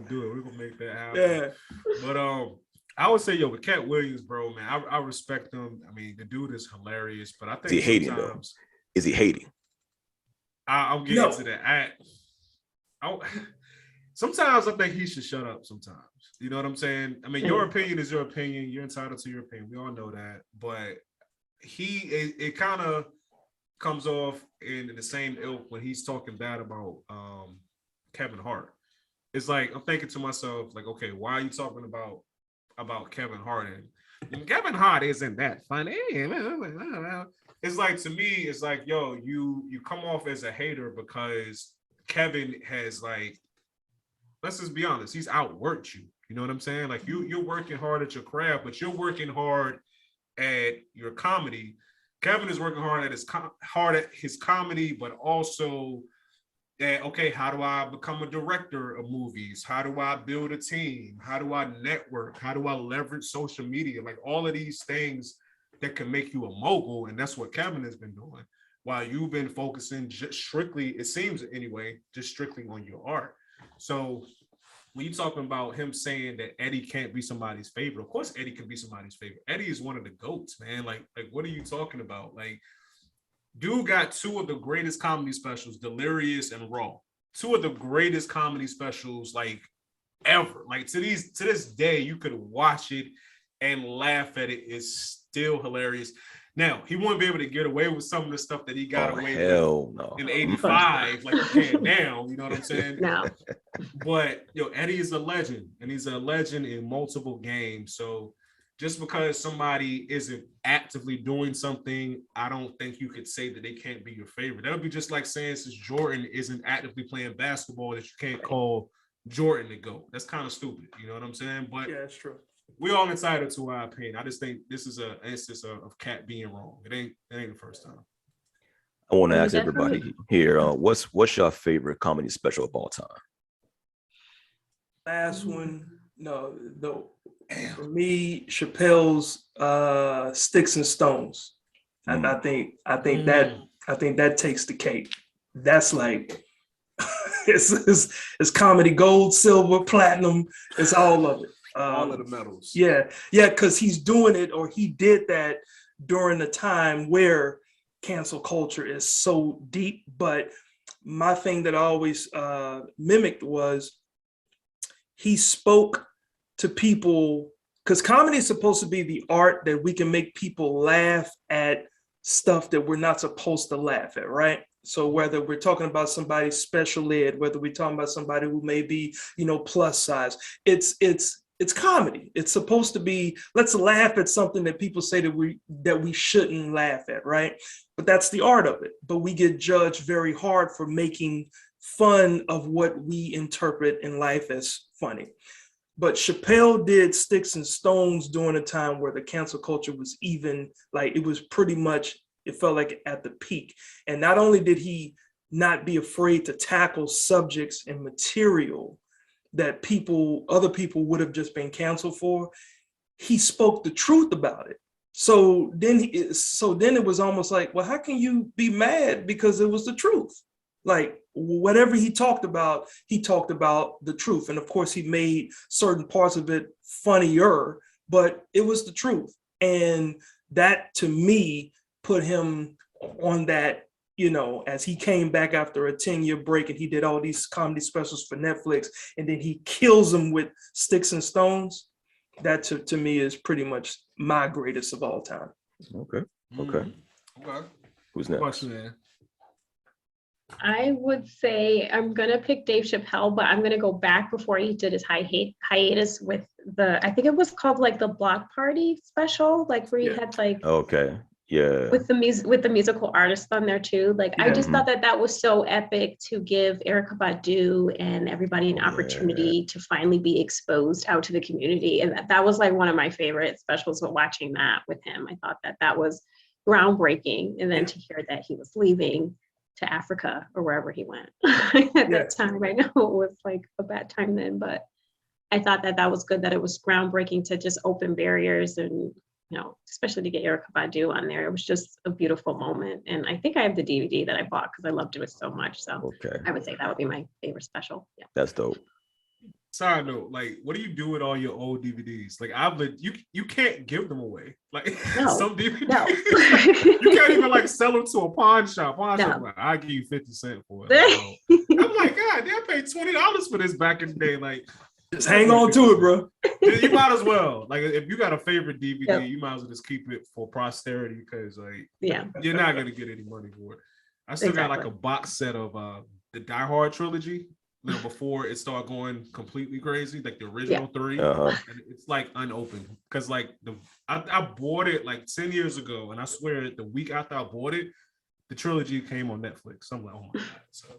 do it. We're gonna make that happen. Yeah. But I would say, with Cat Williams, bro, man, I respect him. I mean, the dude is hilarious, but I think is he hating though? Is he hating? I'll get into that. Sometimes I think he should shut up sometimes. You know what I'm saying? I mean, your opinion is your opinion. You're entitled to your opinion. We all know that. But it kind of comes off in the same ilk when he's talking bad about Kevin Hart. It's like, I'm thinking to myself, like, okay, why are you talking about Kevin Hart? And Kevin Hart isn't that funny. It's like, to me, it's like, yo, you come off as a hater because Kevin has, like, let's just be honest, he's outworked you. You know what I'm saying? Like, you're working hard at your craft, but you're working hard at your comedy. Kevin is working hard at his comedy, but also at, okay, how do I become a director of movies? How do I build a team? How do I network? How do I leverage social media? Like, all of these things that can make you a mogul. And that's what Kevin has been doing, while you've been focusing just strictly, it seems anyway, just strictly on your art. So when you're talking about him saying that Eddie can't be somebody's favorite, of course Eddie can be somebody's favorite. Eddie is one of the GOATs, man. Like what are you talking about? Like, dude got two of the greatest comedy specials, Delirious and Raw. Two of the greatest comedy specials, like, ever. Like, to this day, you could watch it and laugh at it. It's still hilarious. Now, he wouldn't be able to get away with some of the stuff that he got away with in 85, like he can now, you know what I'm saying? No. But, Eddie is a legend, and he's a legend in multiple games. So just because somebody isn't actively doing something, I don't think you could say that they can't be your favorite. That would be just like saying, since Jordan isn't actively playing basketball, that you can't call Jordan the GOAT. That's kind of stupid, you know what I'm saying? But yeah, that's true. We all entitled to our opinion. I just think this is an instance of Cat being wrong. It ain't the first time. I want to ask everybody here, what's your favorite comedy special of all time? Last one, no, for me, Chappelle's Sticks and Stones. I think that takes the cake. That's like it's comedy gold, silver, platinum. It's all of it. All of the medals. Yeah, because he's doing it, or he did that during the time where cancel culture is so deep. But my thing that I always mimicked was he spoke to people, because comedy is supposed to be the art that we can make people laugh at stuff that we're not supposed to laugh at, right? So whether we're talking about somebody special ed, whether we're talking about somebody who may be, plus size, it's comedy. It's supposed to be, let's laugh at something that people say that we shouldn't laugh at, right? But that's the art of it. But we get judged very hard for making fun of what we interpret in life as funny. But Chappelle did Sticks and Stones during a time where the cancel culture was even, like, it was pretty much, it felt like at the peak. And not only did he not be afraid to tackle subjects and material that other people would have just been canceled for, he spoke the truth about it. So then it was almost like, well, how can you be mad because it was the truth? Like, whatever he talked about the truth. And of course, he made certain parts of it funnier, but it was the truth. And that, to me, put him on that, as he came back after a 10-year break and he did all these comedy specials for Netflix, and then he kills them with Sticks and Stones. That to me is pretty much my greatest of all time. Okay. Who's next? Question, man. I would say I'm gonna pick Dave Chappelle, but I'm gonna go back before he did his hiatus with I think it was called like the Block Party special, like where he had like with the musical artist on there too. Like I just thought that was so epic to give Erykah Badu and everybody an opportunity to finally be exposed out to the community, and that was like one of my favorite specials. But watching that with him, I thought that was groundbreaking, and then to hear that he was leaving to Africa or wherever he went at that time. I know it was like a bad time then, but I thought that was good, that it was groundbreaking to just open barriers, and especially to get Erykah Badu on there. It was just a beautiful moment. And I think I have the DVD that I bought because I loved it so much. So I would say that would be my favorite special. Yeah. That's dope. Side note, like, what do you do with all your old DVDs? Like, you can't give them away. Like, some DVDs, you can't even like sell them to a pawn shop. Like, I give you 50 cents for it. I'm like, God, they paid $20 for this back in the day. Like, just hang on to it, bro. You might as well. Like, if you got a favorite DVD, you might as well just keep it for posterity, because like, you're not gonna get any money for it. I still got like a box set of the Die Hard trilogy. Before it started going completely crazy, like the original 3, and it's like unopened, because like I bought it like 10 years ago, and I swear the week after I bought it, the trilogy came on Netflix. So I'm like, oh my God. So,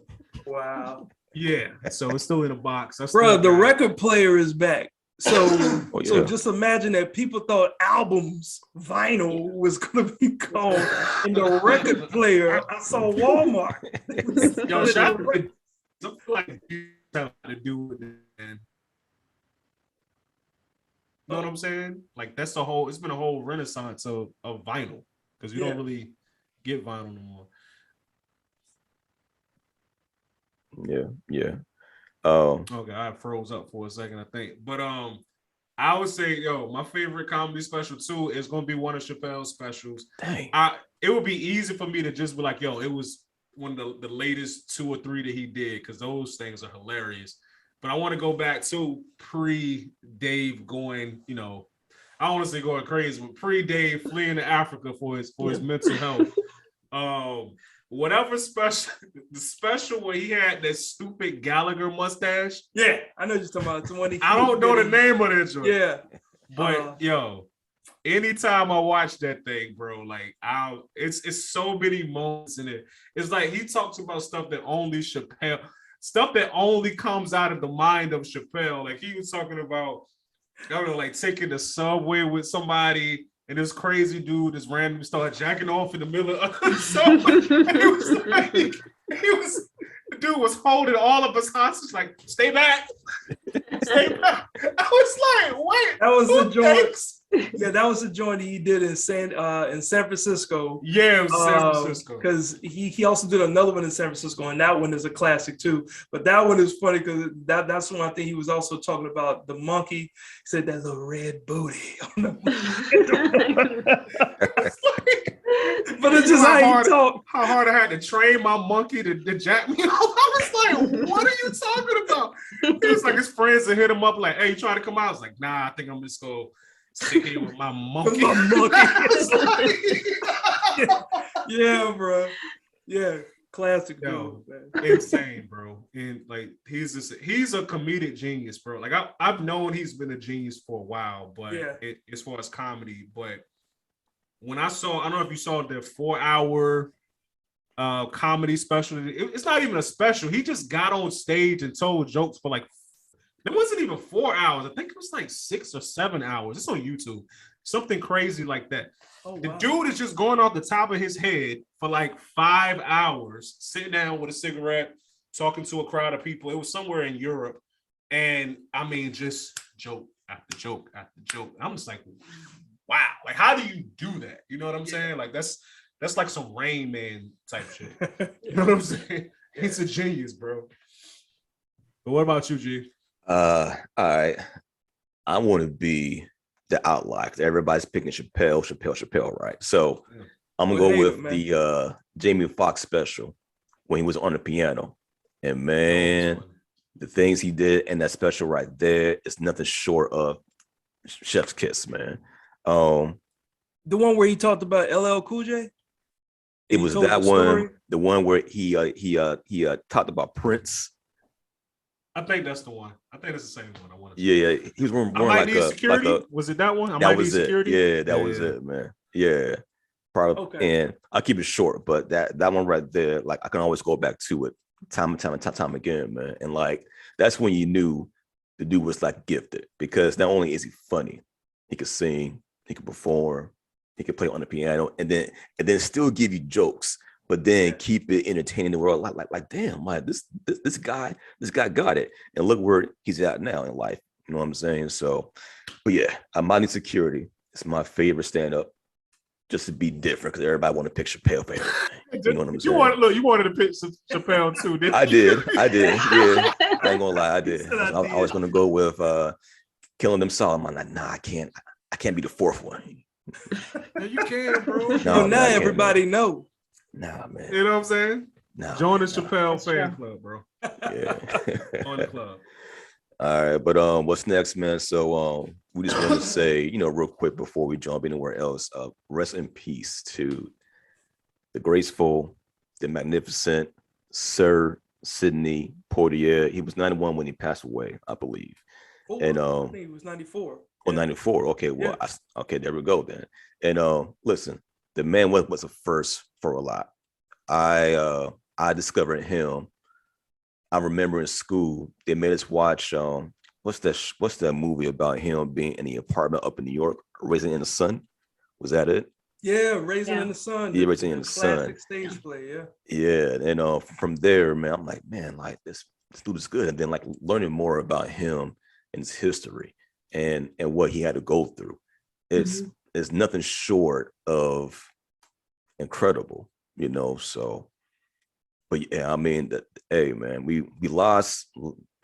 wow. Yeah. So it's still in a box. Bro, the record player is back. So so just imagine that people thought albums, vinyl was gonna be gone, and the record player, I saw Walmart. Yo, shout out like to do with it, man. You know what I'm saying? Like, it's been a whole renaissance of vinyl, because you don't really get vinyl no more. Okay, I froze up for a second, I think. But I would say, my favorite comedy special too is gonna be one of Chappelle's specials. Dang. It would be easy for me to just be like, it was one of the latest 2 or 3 that he did, because those things are hilarious. But I want to go back to pre-Dave going, I don't want to say going crazy, but pre-Dave fleeing to Africa for his mental health. Whatever special, the special where he had that stupid Gallagher mustache. Yeah, I know you're talking about the one. I don't know the name of that joint. Yeah, but anytime I watch that thing, bro, like it's so many moments in it. It's like he talks about stuff that only comes out of the mind of Chappelle. Like, he was talking about, I don't know, like taking the subway with somebody, and this crazy dude just randomly started jacking off in the middle of the subway. The dude was holding all of us hostage, like, stay back. I was like, wait, That was the joint. thanks? Yeah, that was the joint he did in San Francisco. Yeah, it was San Francisco. Because he also did another one in San Francisco, and that one is a classic too. But that one is funny because that's one I think he was also talking about the monkey. He said that little red booty. But it's just how he talk. How hard I had to train my monkey to jack me. I was like, what are you talking about? It was like his friends that hit him up like, hey, you trying to come out? I was like, nah, I think I'm just going to sit here with my monkey. Yeah, bro. Yeah, classic. Yo, insane, bro. And like he's a comedic genius, bro. Like I've known he's been a genius for a while, but as far as comedy, but when I don't know if you saw the 4-hour comedy special. It's not even a special. He just got on stage and told jokes for like, it wasn't even 4 hours. I think it was like 6 or 7 hours. It's on YouTube. Something crazy like that. Oh, wow. The dude is just going off the top of his head for like 5 hours, sitting down with a cigarette, talking to a crowd of people. It was somewhere in Europe. And I mean, just joke after joke after joke. I'm just like, wow. Like, how do you do that? You know what I'm saying? Like, that's like some Rain Man type shit. You know what I'm saying? He's a genius, bro. But what about you, G? All right. I want to be the outlier because everybody's picking Chappelle, right? So I'm gonna go with the Jamie Foxx special when he was on the piano. And man, the things he did in that special right there is nothing short of chef's kiss, man. The one where he talked about LL Cool J? It was that one, the one where he talked about Prince. I think that's the one. I think that's the same one I wanted. Yeah, he was wearing like security. Was it that one? That was it. Yeah, that was it, man. Yeah, probably. Okay. And I'll keep it short, but that one right there, like I can always go back to it time again, man. And like that's when you knew the dude was like gifted, because not only is he funny, he could sing, he could perform, he could play on the piano, and then still give you jokes, but then keep it entertaining the world. Like damn, like this guy got it, and look where he's at now in life. You know what I'm saying? So, but yeah, Mighty Security is my favorite stand-up, just to be different, because everybody want to pick Chappelle for everything. You know what I'm saying? You wanted to pick Chappelle too, didn't you? I did. Yeah, I ain't gonna lie, I did. I was gonna go with Killing Them Solemn. I'm like, nah, I can't be the fourth one. Yeah, you can, bro. No, now everybody know. Nah, man. You know what I'm saying? No. Join the Chappelle fan club, bro. Yeah. On the club. All right, but what's next, man? So we just want to say, real quick before we jump anywhere else, rest in peace to the graceful, the magnificent Sir Syndey Portier. He was 91 when he passed away, I believe. Oh, and I think he was 94. Oh, 94. Okay, well, yeah. Okay, there we go then. And listen, the man was a first for a lot. I discovered him. I remember in school they made us watch what's that movie about him being in the apartment up in New York, Raising in the Sun? Was that it? Yeah, Raising in the Sun. Yeah, Raising in the Sun. Classic stage play, yeah. Yeah, and from there, man, I'm like, man, like this dude is good. And then like learning more about him and his history and what he had to go through. It's nothing short of incredible, so. But yeah, I mean, hey man, we lost,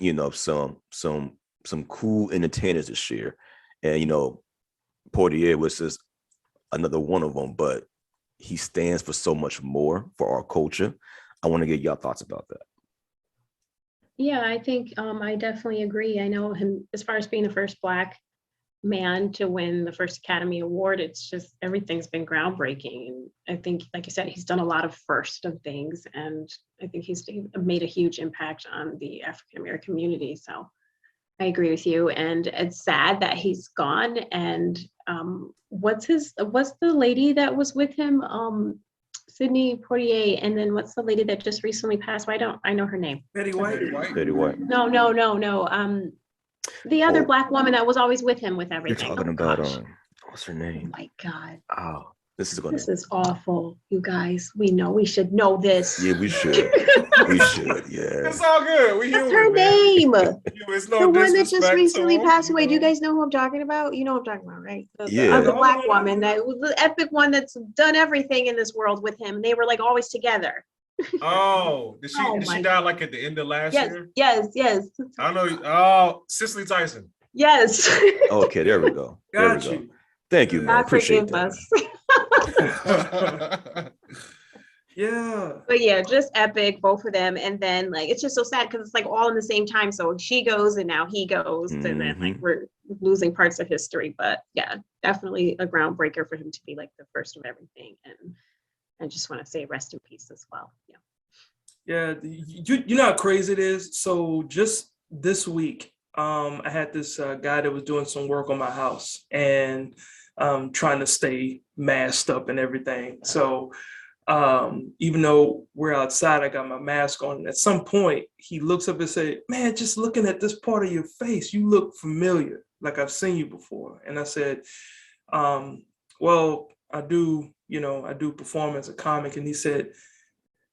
some cool entertainers this year, and Portier was just another one of them. But he stands for so much more for our culture. I want to get y'all thoughts about that. Yeah, I think I definitely agree. I know him as far as being the first Black man to win the first Academy Award. It's just everything's been groundbreaking, and I think, like you said, he's done a lot of first of things, and I think he's made a huge impact on the African American community. So I agree with you, and it's sad that he's gone. And what's the lady that was with him, Syndey Portier, and then what's the lady that just recently passed? I know her name. Betty White. No. The other Black woman that was always with him with everything. You're talking about what's her name? Oh my God. Oh, this is awful, you guys. We should know this. Yeah, we should. Yeah. It's all good. What's her name? It's no The one that just disrespect to recently him, passed away. Do you know? guys know who I'm talking about? You know who I'm talking about, right? Yeah. The black woman that was the epic one that's done everything in this world with him. They were like always together. Oh, did Oh she my die like at the end of last Yes, year? yes. I know. Oh, Cicely Tyson. Yes. Okay, there we go. There we Got go. you. Thank you, man. God Appreciate forgive that. us. Yeah. But yeah, just epic, both of them. And then like it's just so sad because it's like all in the same time. So she goes and now he goes, and then like we're losing parts of history. But yeah, definitely a groundbreaker for him to be like the first of everything. And I just want to say rest in peace as well. Yeah. Yeah, you know how crazy it is. So just this week, I had this guy that was doing some work on my house and trying to stay masked up and everything. So even though we're outside, I got my mask on. At some point, he looks up and said, "Man, just looking at this part of your face, you look familiar, like I've seen you before." And I said, "Well, I do perform as a comic." And he said,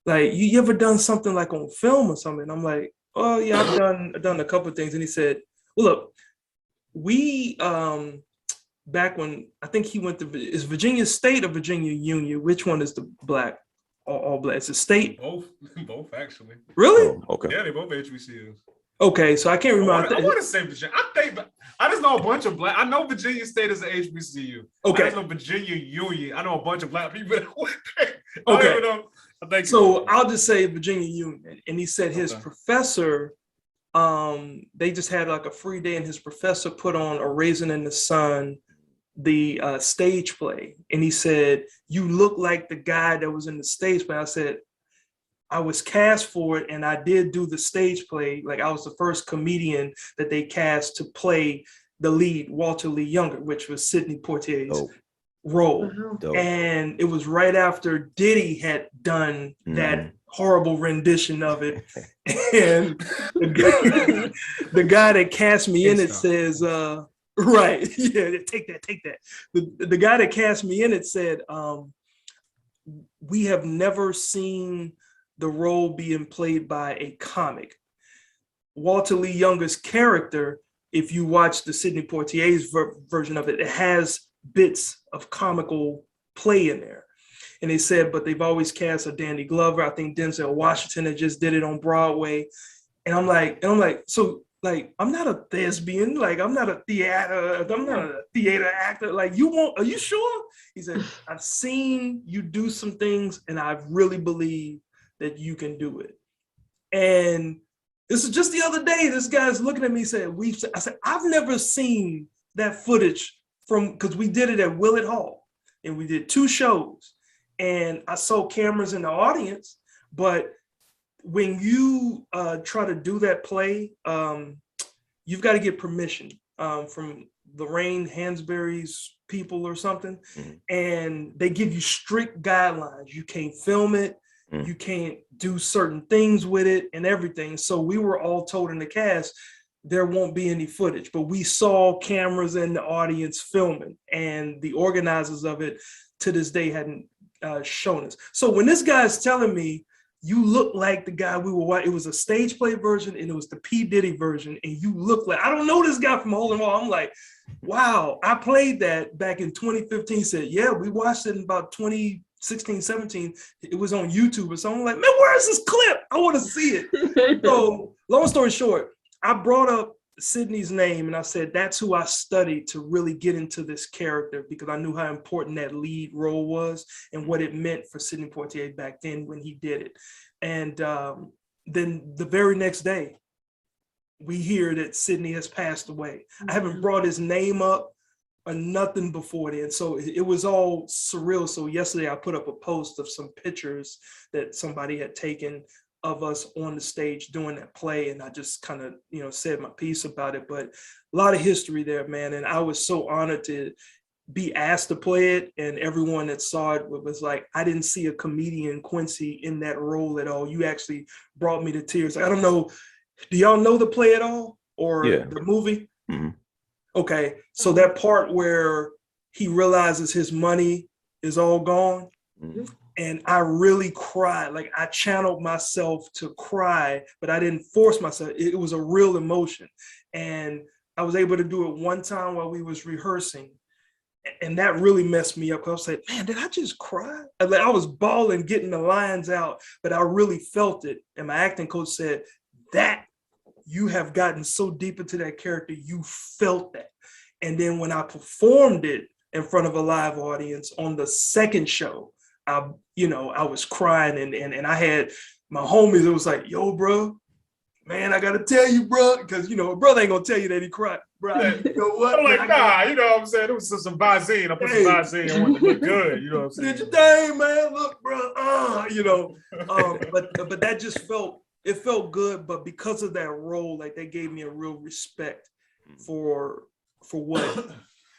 like, you ever done something like on film or something? And I'm like, "Oh yeah, I've done a couple of things." And he said, "Well, look, we back when I think he went to is Virginia State or Virginia Union? Which one is the black all black? It's a state." Both actually. Really? Oh, okay. Yeah, they both HBCUs. Okay, so I can't remember. I want to say Virginia. I just know a bunch of black. I know Virginia State is an HBCU. Okay. I just know Virginia Union. I know a bunch of black people that went there. Okay. I don't even know. I think So I'll just say Virginia Union. And he said his professor, they just had like a free day, and his professor put on A Raisin in the Sun, the stage play. And he said, "You look like the guy that was in the stage play." I said, "I was cast for it, and I did do the stage play. Like I was the first comedian that they cast to play the lead, Walter Lee Younger, which was Syndey Portier's role." Dope. And it was right after Diddy had done that horrible rendition of it. And the guy that cast me in it says, right, yeah, take that. The guy that cast me in it said, "We have never seen the role being played by a comic. Walter Lee Younger's character, if you watch the Syndey Portier's version of it, it has bits of comical play in there." And they said, but they've always cast a Danny Glover. I think Denzel Washington that just did it on Broadway. And I'm like, so like, I'm not a thespian. Like, I'm not a theater actor. Like, are you sure? He said, "I've seen you do some things, and I really believe that you can do it." And this is just the other day, this guy's looking at me saying, I said, "I've never seen that footage because we did it at Willett Hall, and we did 2 shows, and I saw cameras in the audience. But when you try to do that play, you've got to get permission from Lorraine Hansberry's people or something. And they give you strict guidelines. You can't film it. You can't do certain things with it and everything." So we were all told in the cast, there won't be any footage, but we saw cameras in the audience filming, and the organizers of it to this day hadn't shown us. So when this guy's telling me, "You look like the guy we were watching," it was a stage play version and it was the P. Diddy version, and you look like, I don't know this guy from Hole in Wall. I'm like, wow, I played that back in 2015. He said, "Yeah, we watched it in about 2016, 17. It was on YouTube or something." I'm like, "Man, where is this clip? I want to see it." So long story short, I brought up Syndey's name and I said, that's who I studied to really get into this character, because I knew how important that lead role was and what it meant for Syndey Portier back then when he did it. And then the very next day, we hear that Syndey has passed away. I haven't brought his name up or nothing before then. So it was all surreal. So yesterday I put up a post of some pictures that somebody had taken of us on the stage doing that play. And I just kind of, said my piece about it, but a lot of history there, man. And I was so honored to be asked to play it. And everyone that saw it was like, I didn't see a comedian, Quincy, in that role at all. You actually brought me to tears. I don't know. Do y'all know the play at all or the movie? Okay. So that part where he realizes his money is all gone. And I really cried. Like I channeled myself to cry, but I didn't force myself. It was a real emotion. And I was able to do it one time while we was rehearsing. And that really messed me up. I was like, man, did I just cry? Like, I was bawling, getting the lines out, but I really felt it. And my acting coach said, that you have gotten so deep into that character, you felt that. And then when I performed it in front of a live audience on the second show, I was crying and I had my homies, it was like, yo, bro, man, I gotta tell you, bro, because a brother ain't gonna tell you that he cried, bro. You know what? I'm like, nah, you know what I'm saying? It was some Visine. I put some Visine. I wanted to look good, you know what I'm saying? Did your thing, man. Look, bro. But that just felt good. But because of that role, like they gave me a real respect for what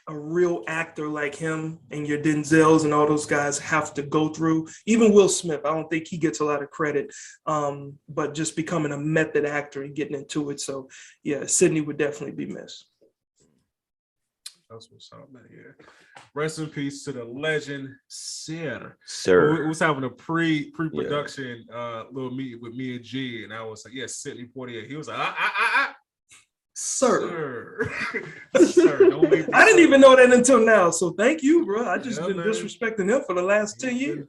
a real actor like him and your Denzels and all those guys have to go through. Even Will Smith, I don't think he gets a lot of credit, but just becoming a method actor and getting into it. So yeah, Syndey would definitely be missed. That's what's up, man. Yeah. Rest in peace to the legend, Sir. Sir. We was having a pre-production little meeting with me and G, and I was like, yes, Syndey Portier. He was like, Sir. Sir, don't leave I didn't even know that until now. So thank you, bro. I just been disrespecting him for the last 10 years.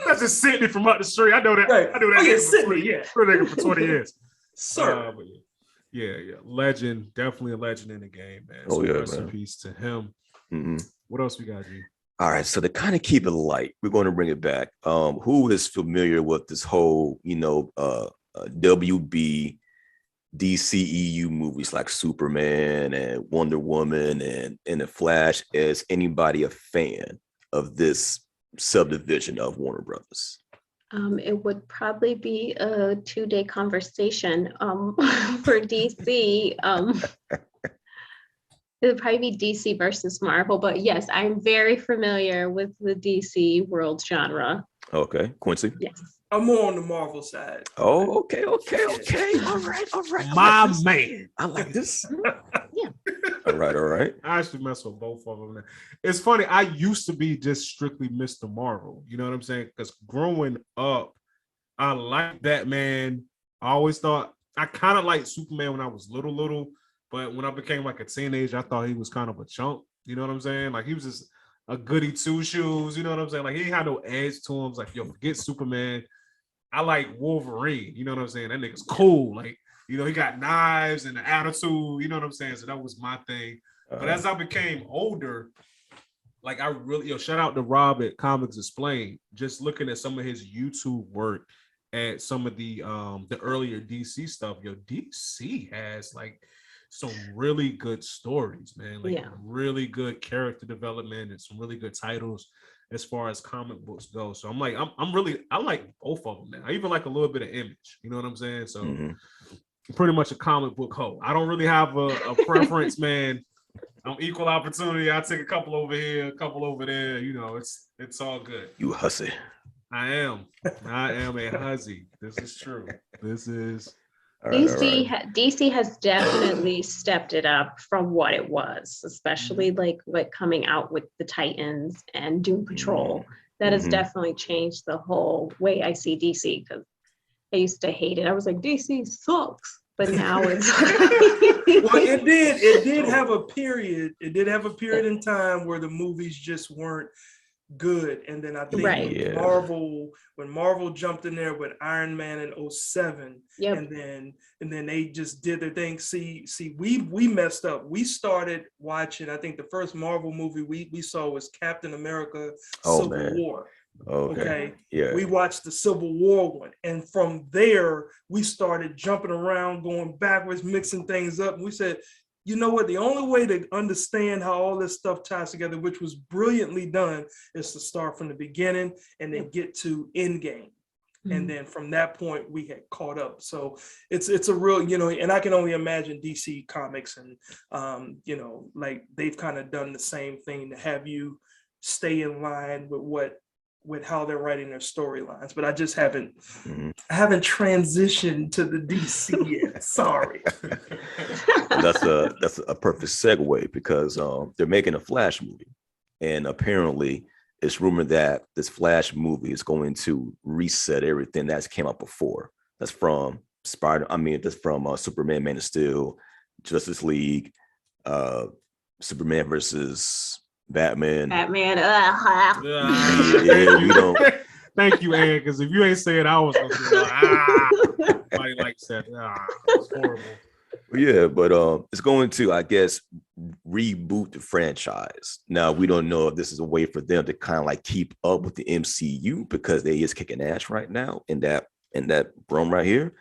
That's just Syndey from up the street. I know that. Right. I know that. Oh, yeah, Syndey, yeah. For 20 years. Sir. Yeah. Legend. Definitely a legend in the game, man. Oh, so yeah, rest man. in peace to him. Mm-hmm. What else we got, G? All right, so to kind of keep it light, we're going to bring it back. Who is familiar with this whole, WB DCEU movies like Superman and Wonder Woman and The Flash? Is anybody a fan of this subdivision of Warner Brothers? It would probably be a 2-day conversation for DC. It would probably be DC versus Marvel, but yes, I'm very familiar with the DC world genre. Okay, Quincy? Yes. I'm more on the Marvel side. Oh, okay. All right. My man. I like this. Yeah. All right. I actually mess with both of them. It's funny. I used to be just strictly Mr. Marvel. You know what I'm saying? Because growing up, I liked Batman. I always thought I kind of liked Superman when I was little, but when I became like a teenager, I thought he was kind of a chump. You know what I'm saying? Like he was just a goody two shoes. You know what I'm saying? Like he had no edge to him. It's like, yo, forget Superman. I like Wolverine. You know what I'm saying? That nigga's cool. Like, he got knives and an attitude. You know what I'm saying? So that was my thing. But as I became older, like I really, shout out to Rob at Comics Explained. Just looking at some of his YouTube work at some of the earlier DC stuff. DC has like some really good stories, man. Like really good character development and some really good titles as far as comic books go. So I'm like, I like both of them now. I even like a little bit of Image. You know what I'm saying? So I'm pretty much a comic book hoe. I don't really have a preference, man. I'm equal opportunity. I take a couple over here, a couple over there. It's all good. You hussy. I am a hussy. This is true. This is. DC has definitely stepped it up from what it was, especially like coming out with the Titans and Doom Patrol. That has definitely changed the whole way I see DC, because I used to hate it. I was like, DC sucks, but now it's well, it did have a period. It did have a period in time where the movies just weren't good, and then I think when Marvel jumped in there with Iron Man in 2007, and then they just did their thing. See, we messed up. We started watching, I think the first Marvel movie we saw was Captain America Civil War. Okay. Yeah. We watched the Civil War one, and from there we started jumping around, going backwards, mixing things up, and we said, you know what? The only way to understand how all this stuff ties together, which was brilliantly done, is to start from the beginning and then get to Endgame. And then from that point, we had caught up. So it's a real, and I can only imagine DC Comics and, like they've kind of done the same thing to have you stay in line with how they're writing their storylines, but I just haven't transitioned to the DC yet. Sorry. That's a perfect segue, because they're making a Flash movie, and apparently it's rumored that this Flash movie is going to reset everything that's came out before. That's from Superman, Man of Steel, Justice League, Superman versus Batman. Yeah, we don't. Thank you, Ann, because if you ain't saying I was gonna say, nobody likes that. It's horrible. Yeah, but it's going to, I guess, reboot the franchise. Now we don't know if this is a way for them to kind of like keep up with the MCU because they is kicking ass right now in that room right here.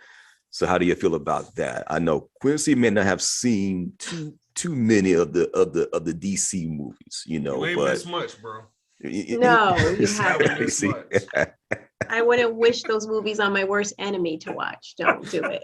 So how do you feel about that? I know Quincy may not have seen too many of the DC movies, you know, you ain't but miss much, bro. No, you haven't. See, I wouldn't wish those movies on my worst enemy to watch. Don't do it.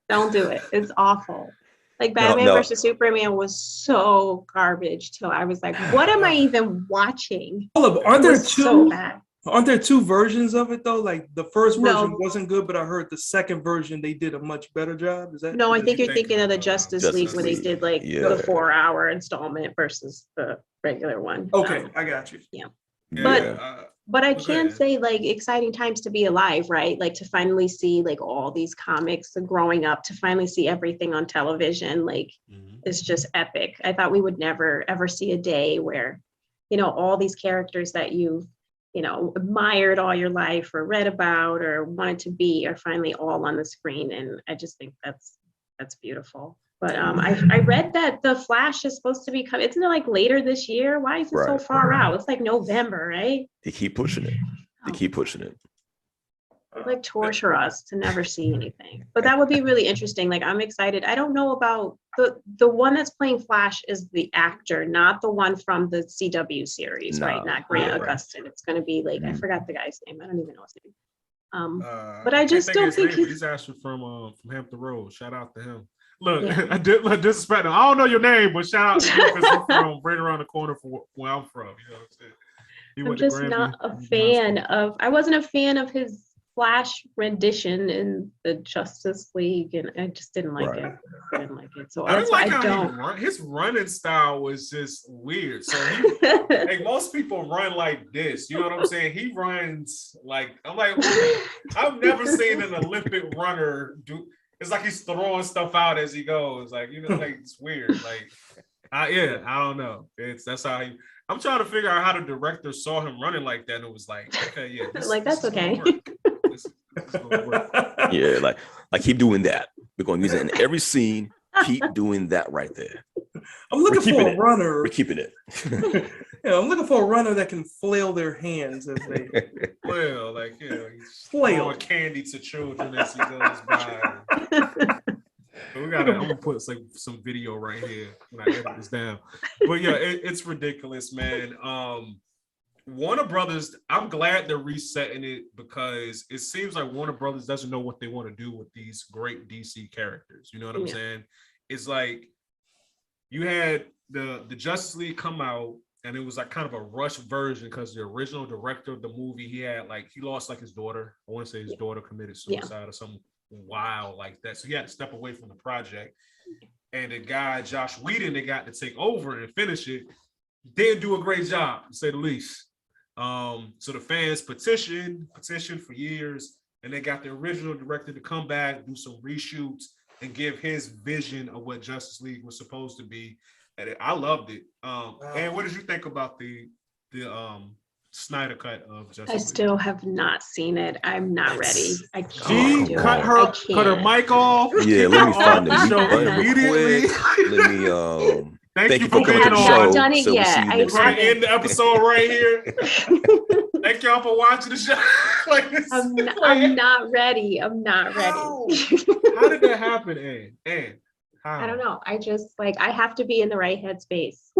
Don't do it. It's awful. Like Batman versus Superman was so garbage till I was like, what am I even watching? Aren't there two? So bad. Aren't there two versions of it though? Like the first version wasn't good, but I heard the second version they did a much better job. Is that? No, I think you're thinking of the Justice League where they did like the 4-hour installment versus the regular one. Okay, I got you. Yeah. Yeah. But I can say like exciting times to be alive, right? Like to finally see like all these comics growing up, to finally see everything on television, like it's just epic. I thought we would never ever see a day where, you know, all these characters that you've, you know, admired all your life or read about or wanted to be are finally all on the screen. And I just think that's beautiful. But I read that the Flash is supposed to be coming. Isn't it like later this year? Why is it so far out? It's like November, right? They keep pushing it. Like torture us to never see anything. But that would be really interesting. Like I'm excited. I don't know about the one that's playing Flash is the actor, not the one from the CW series, right? Not Grant Gustin. It's going to be like I forgot the guy's name. I don't even know his name. But I just don't think he's actually from Hampton Roads. Shout out to him. Look, I disrespect him. I don't know your name, but shout out to you because I'm from right around the corner from where I'm from. You know what I'm saying? I'm just not a fan of. I wasn't a fan of his Flash rendition in the Justice League, and I just didn't like it. I didn't like it. So I didn't like how his running style was just weird. So like most people run like this. You know what I'm saying? He runs like I'm like I've never seen an Olympic runner do. It's like he's throwing stuff out as he goes. Like, you know, like it's weird. Like, I don't know. That's how I'm trying to figure out how the director saw him running like that. And it was like, okay, yeah. That's okay. This is gonna work. Yeah, like keep doing that. We're going to use it in every scene. Keep doing that right there. I'm looking for a runner. We're keeping it. Yeah, I'm looking for a runner that can flail their hands as they flail, like he's flail candy to children as he goes by. So I'm gonna put some video right here when I edit this down. But yeah, it's ridiculous, man. Warner Brothers, I'm glad they're resetting it because it seems like Warner Brothers doesn't know what they want to do with these great DC characters. You know what I'm saying? It's like you had the Justice League come out, and it was like kind of a rushed version because the original director of the movie, he lost like his daughter. I want to say his daughter committed suicide or something wild like that. So he had to step away from the project. And the guy, Josh Whedon, they got to take over and finish it, didn't do a great job, to say the least. So the fans petitioned for years, and they got the original director to come back, do some reshoots, and give his vision of what Justice League was supposed to be. And I loved it. And what did you think about the Snyder cut of Justice League? I still have not seen it. I'm not ready. I can't. Cut her mic off. Yeah, let me find the show immediately. Let me Thank you for coming to the show. show. Done it So yet. We're gonna end the episode right here. Thank y'all for watching the show. I'm not ready. I'm not ready. How did that happen, Ann? How? I don't know. I just I have to be in the right headspace.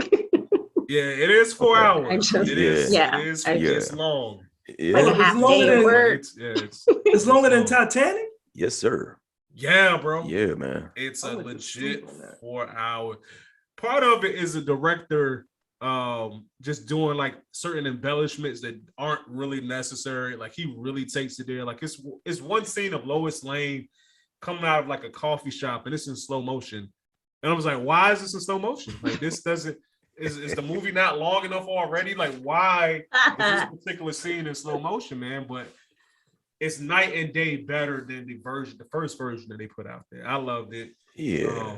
Yeah, it is 4 hours. It is. Yeah. It's long. Like a half day of work. It's longer than Titanic? Yes, sir. Yeah, bro. Yeah, man. It's a legit 4 hour. Part of it is a director just doing like certain embellishments that aren't really necessary. Like he really takes it there. Like it's one scene of Lois Lane coming out of like a coffee shop and it's in slow motion. And I was like, why is this in slow motion? Like this doesn't, Is the movie not long enough already? Like, why is this particular scene in slow motion, man? But it's night and day better than the first version that they put out there. I loved it. Yeah,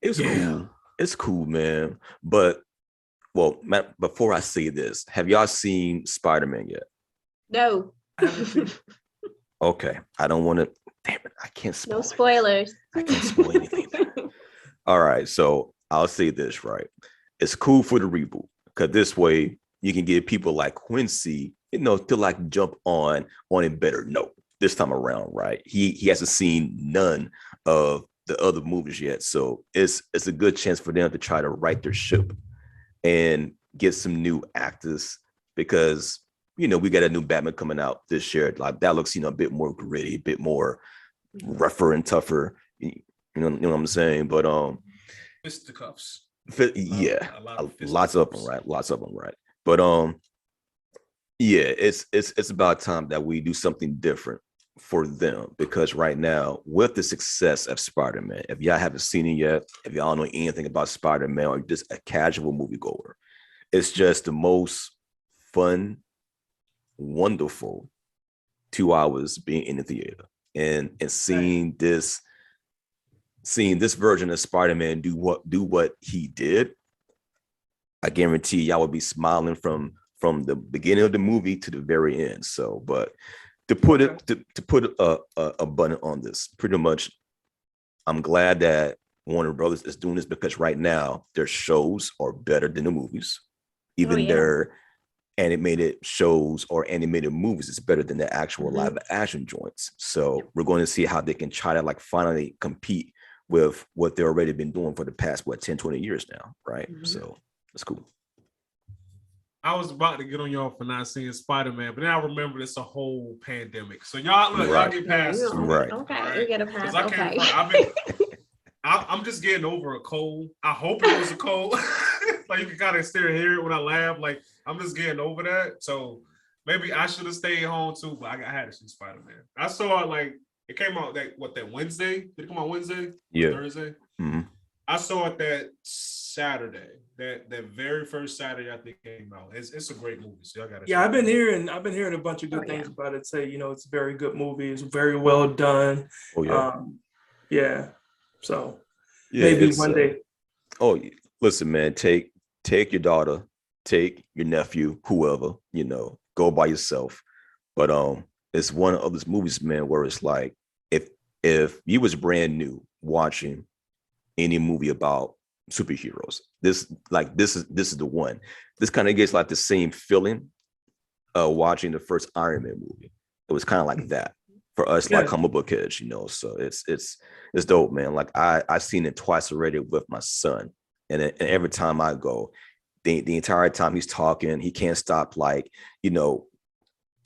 it's cool. It's cool, man. But well, Matt, before I say this, have y'all seen Spider-Man yet? No. I haven't seen it. Okay, I don't want to. Damn it, I can't spoil. No spoilers. I can't spoil anything. All right, so I'll say this, right? It's cool for the reboot because this way you can get people like Quincy, to like jump on a better note this time around, right? He hasn't seen none of the other movies yet, so it's a good chance for them to try to right their ship and get some new actors because we got a new Batman coming out this year. Like that looks a bit more gritty, a bit more rougher and tougher. You know what I'm saying? But fisticuffs. Yeah, lots of them, right? Lots of them, right? But yeah, it's about time that we do something different for them because right now, with the success of Spider-Man, if y'all haven't seen it yet, if y'all know anything about Spider-Man or just a casual moviegoer, it's just the most fun, wonderful 2 hours being in the theater and seeing this version of Spider-Man do what he did. I guarantee y'all will be smiling from the beginning of the movie to the very end. So, but to put a button on this, pretty much, I'm glad that Warner Brothers is doing this because right now their shows are better than the movies. Even their animated shows or animated movies is better than the actual live action joints. So we're going to see how they can try to like finally compete with what they've already been doing for the past 10, 20 years now, right? So that's cool. I was about to get on y'all for not seeing Spider-Man, but then I remember it's a whole pandemic. So y'all get past it. Right. Okay, we get a pass. Okay. I'm just getting over a cold. I hope it was a cold. Like you can kind of still hear it when I laugh. Like I'm just getting over that. So maybe I should have stayed home too, but I had to see Spider-Man. I saw it it came out that Wednesday? Did it come out Wednesday? Yeah. Thursday? Mm-hmm. I saw it that Saturday. That very first Saturday I think it came out. It's a great movie. So y'all gotta Yeah, I've been hearing a bunch of good things about it. Say, it's a very good movie. It's very well done. Oh yeah. Yeah. So yeah, maybe one day. Oh, listen, man, take your daughter, take your nephew, whoever, go by yourself. But it's one of those movies, man, where it's like if you was brand new watching any movie about superheroes, this is the one. This kind of gets like the same feeling watching the first Iron Man movie. It was kind of like that for us, like comic book kids, So it's dope, man. Like I've seen it twice already with my son, and every time I go, the entire time he's talking, he can't stop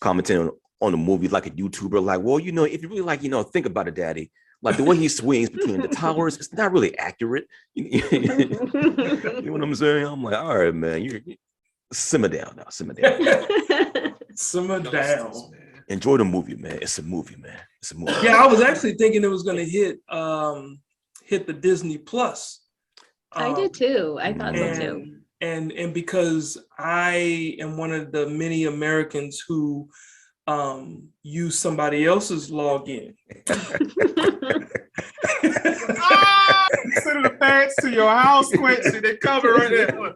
commenting on the movie like a YouTuber. Like, well, if you really think about it, Daddy. Like the way he swings between the towers, it's not really accurate. You know what I'm saying? I'm like, all right, man, you simmer down now. Simmer down. Simmer down. Enjoy the movie, man. It's a movie, man. It's a movie. Yeah, I was actually thinking it was going to hit the Disney Plus. I did too. I thought so too. And because I am one of the many Americans who use somebody else's login. Send the facts to your house, Quincy. They cover right there.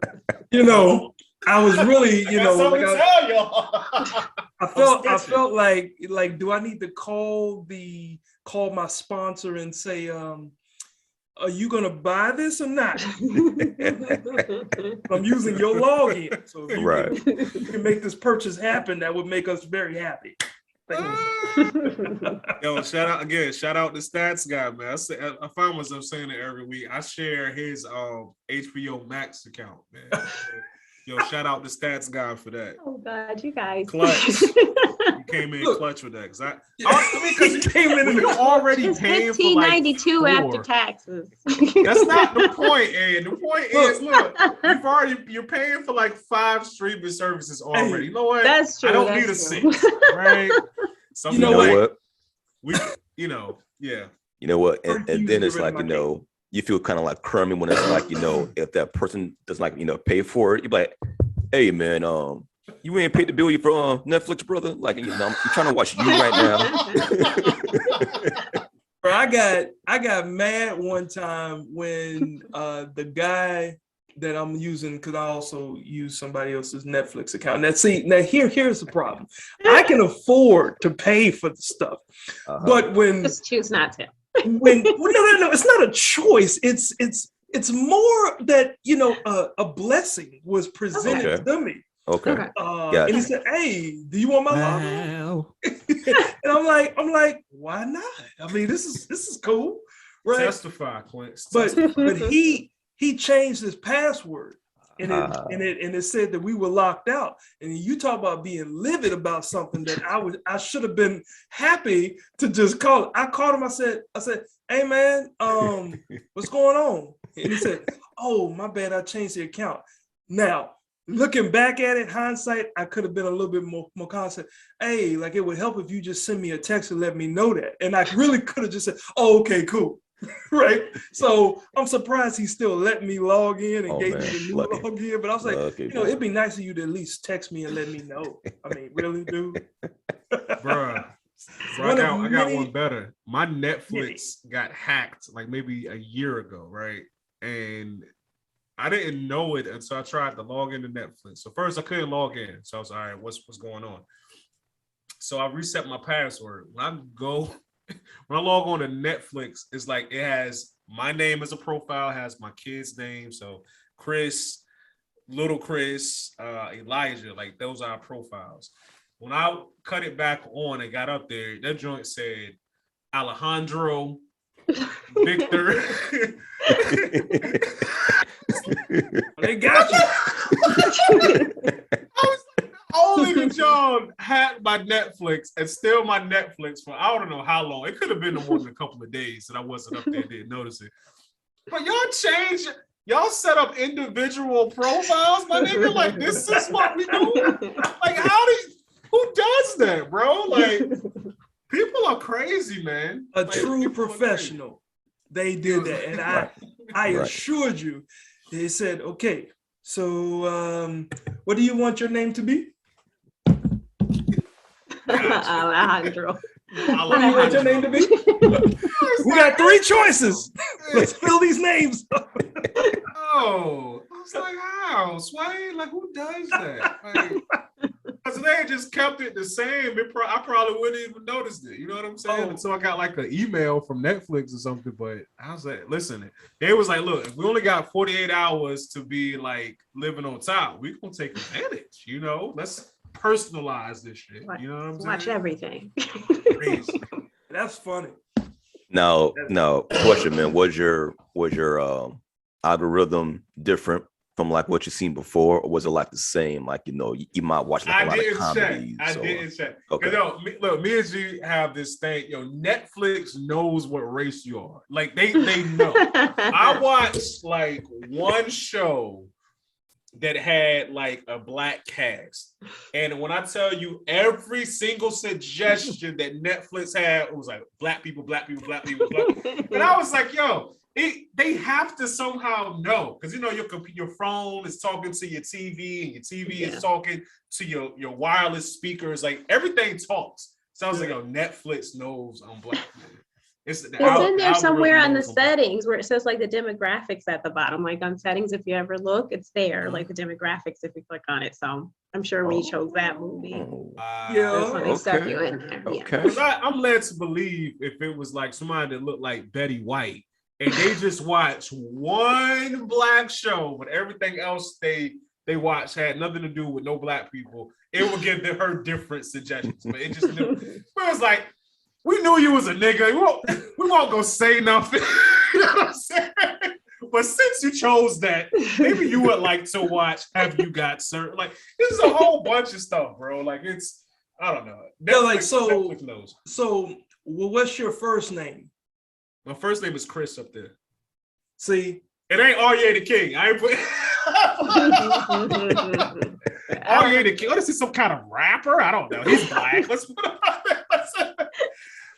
I was really, I felt like, do I need to call my sponsor and say, are you gonna buy this or not? I'm using your login, so if you can make this purchase happen, that would make us very happy. Yo, shout out the stats guy, man. I find myself saying it every week. I share his HBO Max account, man. Yo, shout out the stats guy for that. Oh God, you guys. Clutch. You came in clutch with that. Because you came in and you're already paying for $15.92 after taxes. That's not the point, Ed. The point is, you're paying for 5 streaming services already. You know what? That's true. I don't need a 6, right? You know what? Yeah. You know what? And then it's like, you feel kind of like crummy when it's like, if that person doesn't like, pay for it, you're like, hey man, you ain't paid the bill for Netflix, brother. Like, I'm trying to watch you right now. Bro, I got mad one time when the guy that I'm using, because I also use somebody else's Netflix account. Now here's the problem. I can afford to pay for the stuff, but when just choose not to. No, it's not a choice. It's more that a blessing was presented to me. Okay. And he said, "Hey, do you want my login?" And I'm like, why not? I mean, this is cool, right? Testify, Clint. But he changed his password, and it said that we were locked out. And you talk about being livid about something that I should have been happy to just call it. I called him. I said, "Hey man, what's going on?" And he said, "Oh, my bad. I changed the account." Now, looking back at it, hindsight, I could have been a little bit more constant. Hey, like it would help if you just send me a text and let me know that. And I really could have just said, "Oh, okay, cool." Right. So I'm surprised he still let me log in and gave me the new login. But I was like, it'd be nice of you to at least text me and let me know. I mean, really, dude? Bruh. I got one better. My Netflix got hacked like maybe a year ago, right? And I didn't know it until I tried to log into Netflix. So first I couldn't log in. So I was all right, what's going on? So I reset my password. When I log on to Netflix, it's like it has my name as a profile, has my kid's name. So Chris, little Chris, Elijah, like those are our profiles. When I cut it back on and got up there, that joint said Alejandro, Victor. They got you. Only the John had my Netflix and still my Netflix for I don't know how long. It could have been more than a couple of days that I wasn't up there, didn't notice it. But y'all set up individual profiles, my nigga. Like, this is what we do. Like, who does that, bro? Like, people are crazy, man. A true professional. They did that. And I assured you, they said, okay, so what do you want your name to be? Alejandro. What do you want your name to be? We got 3 choices. Let's fill these names. Oh, I was like, how? Sway? Like, who does that? Like, because they just kept it the same. I probably wouldn't even notice it. You know what I'm saying? And so I got like an email from Netflix or something. But I was like, listen, they was like, look, if we only got 48 hours to be like living on top, we're going to take advantage. Let's personalize this shit. You know what I'm saying? Watch everything. Crazy. That's funny. Now, question, man, was your algorithm different from like what you've seen before, or was it like the same? Like, you might watch like a lot of comedies. I didn't check. Okay. Me and G have this thing. Netflix knows what race you are. Like they know. I watched like one show that had like a black cast, and when I tell you every single suggestion that Netflix had, was like black people, black people, black people, and I was like, yo. They have to somehow know, because your phone is talking to your TV and your TV is talking to your wireless speakers, like everything talks. So I was like, Netflix knows I'm black. It's in there somewhere on the settings where it says like the demographics at the bottom, like on settings, if you ever look, it's there, like the demographics if you click on it. So I'm sure when you chose that movie, that's when they stuck you in there. Okay. Because I'm led to believe if it was like somebody that looked like Betty White, and they just watch one black show, but everything else they watched had nothing to do with no black people, it would give her different suggestions. But it was like, we knew you was a nigga. We won't go say nothing. You know what I'm saying? But since you chose that, maybe you would like to watch Have You Got Sir? Like, this is a whole bunch of stuff, bro. Like, it's, I don't know. Netflix knows. So what's your first name? My first name is Chris up there. See, it ain't Aryeh the King. I ain't put Aryeh the King. What is he, some kind of rapper? I don't know. He's black.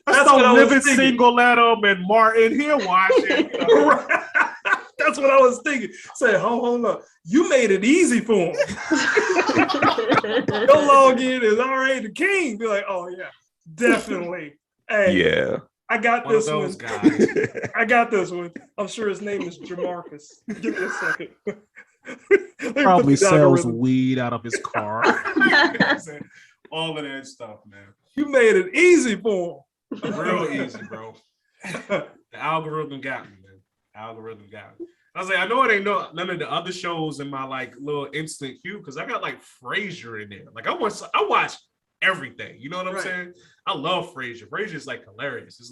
That's what I don't was live thinking. single Adam and Martin here watching. That's what I was thinking. Say, hold on. You made it easy for him. Go log in as R.A. the King. Be like, oh yeah, definitely. Hey, Yeah. I got One of this one. those guys. I got this one. I'm sure his name is Jamarcus. Give me a second. Let me Probably put the sells algorithm. weed out of his car. All of that stuff, man. You made it easy for Real easy, bro. him. The algorithm got me, man. Algorithm got me. I was like, I know it ain't none of the other shows in my like little instant queue because I got like Frasier in there. Like I watch everything. You know what I'm saying? I love Frasier. Frasier is like hilarious. It's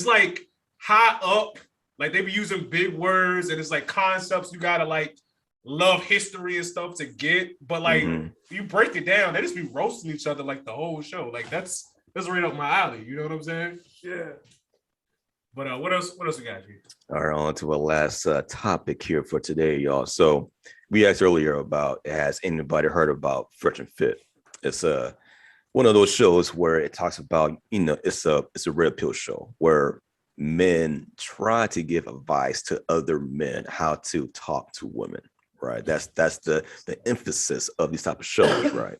like high up. Like they be using big words and it's like concepts you gotta like love history and stuff to get. But like you break it down, they just be roasting each other like the whole show. Like that's right up my alley. You know what I'm saying? Yeah. But what else we got here? All right, on to our last topic here for today, y'all. So we asked earlier about, has anybody heard about Fresh and Fit? It's one of those shows where it talks about, it's a red pill show where men try to give advice to other men how to talk to women, right? That's the emphasis of these type of shows, right?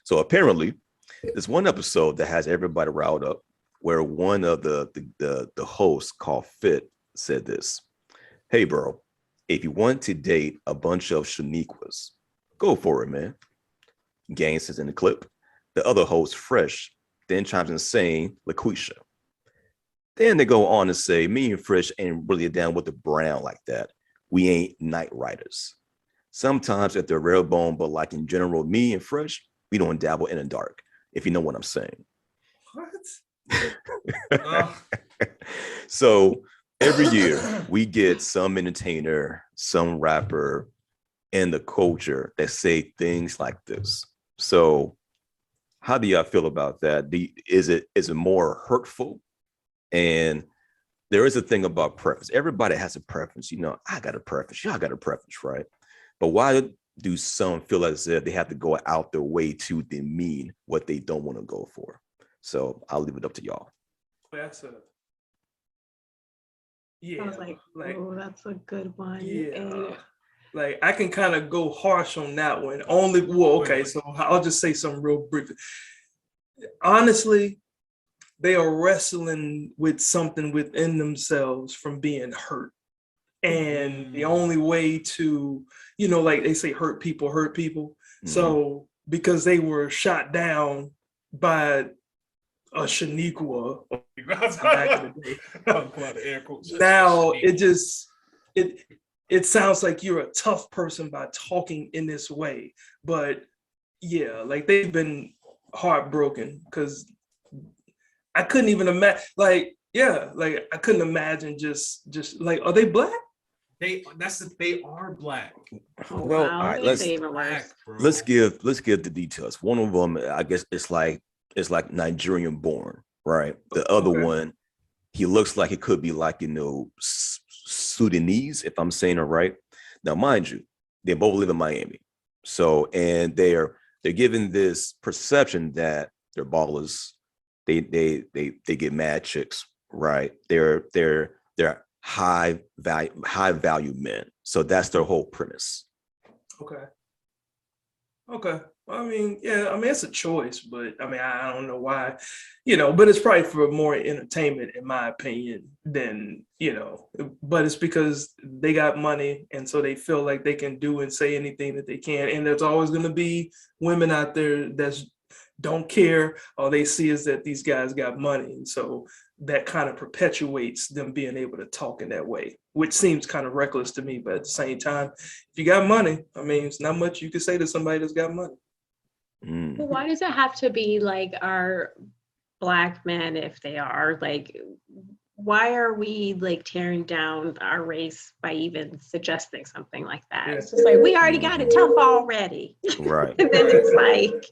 So apparently, there's one episode that has everybody riled up where one of the hosts called Fit said this: "Hey, bro, if you want to date a bunch of Shaniquas, go for it, man." Gang says in the clip. The other host, Fresh, then chimes in saying, LaQuisha. Then they go on to say, me and Fresh ain't really down with the brown like that. We ain't night riders. Sometimes if they're rare bone, but like in general, me and Fresh, we don't dabble in the dark, if you know what I'm saying. What? So every year we get some entertainer, some rapper in the culture that say things like this. So how do y'all feel about that? Is it more hurtful? And there is a thing about preference. Everybody has a preference. I got a preference. Y'all got a preference, right? But why do some feel as if they have to go out their way to demean what they don't want to go for? So I'll leave it up to y'all. That's I was like, oh, that's a good one. Yeah. And Like I can kind of go harsh on that one. Okay, so I'll just say something real brief. Honestly, they are wrestling with something within themselves from being hurt. And the only way to, like they say, hurt people. So because they were shot down by a Shaniqua back in the day, now it sounds like you're a tough person by talking in this way. But yeah, like they've been heartbroken because I couldn't even imagine, I couldn't imagine just like, are they black? They are black. Well, all right, let's give the details. One of them, I guess it's like Nigerian born, right? The other one, he looks like it could be like, Sudanese, if I'm saying it right. Now, mind you, they both live in Miami. So, and they're given this perception that they're ballers. They get mad chicks, right? They're high value men. So that's their whole premise. Okay. I mean, it's a choice, but I don't know why, but it's probably for more entertainment, in my opinion, than, but it's because they got money. And so they feel like they can do and say anything that they can. And there's always going to be women out there that don't care. All they see is that these guys got money. And so that kind of perpetuates them being able to talk in that way, which seems kind of reckless to me. But at the same time, if you got money, it's not much you can say to somebody that's got money. Well, why does it have to be like our Black men if they are like, why are we like tearing down our race by even suggesting something like that? Yeah. It's just like, we already got it tough already. Right. And then it's like,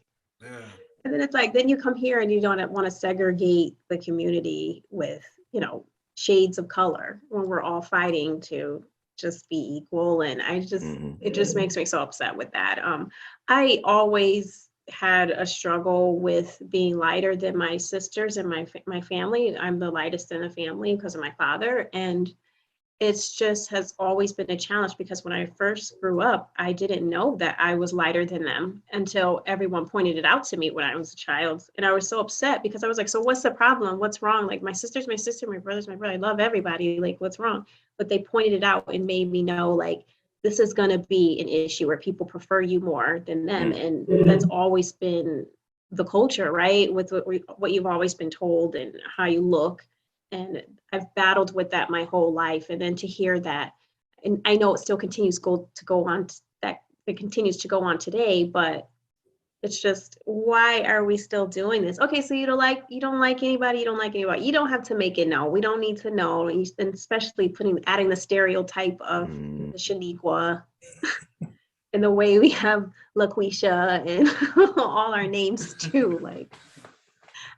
and then it's like, then you come here and you don't want to segregate the community with, shades of color when we're all fighting to just be equal. And I just, it just makes me so upset with that. I always had a struggle with being lighter than my sisters and my family. I'm the lightest in the family because of my father. And it's just has always been a challenge because when I first grew up, I didn't know that I was lighter than them until everyone pointed it out to me when I was a child. And I was so upset because I was like, so what's the problem? What's wrong? Like my sister's my sister, my brother's my brother. I love everybody. Like what's wrong? But they pointed it out and made me know like, this is going to be an issue where people prefer you more than them. And that's always been the culture, right? With what you've always been told and how you look. And I've battled with that my whole life. And then to hear that, and I know it still continues to go on, that it continues to go on today, but it's just, why are we still doing this? Okay, so you don't like anybody, you don't have to make it known. We don't need to know. And especially adding the stereotype of the Shaniqua and the way we have LaQuisha and all our names too. Like,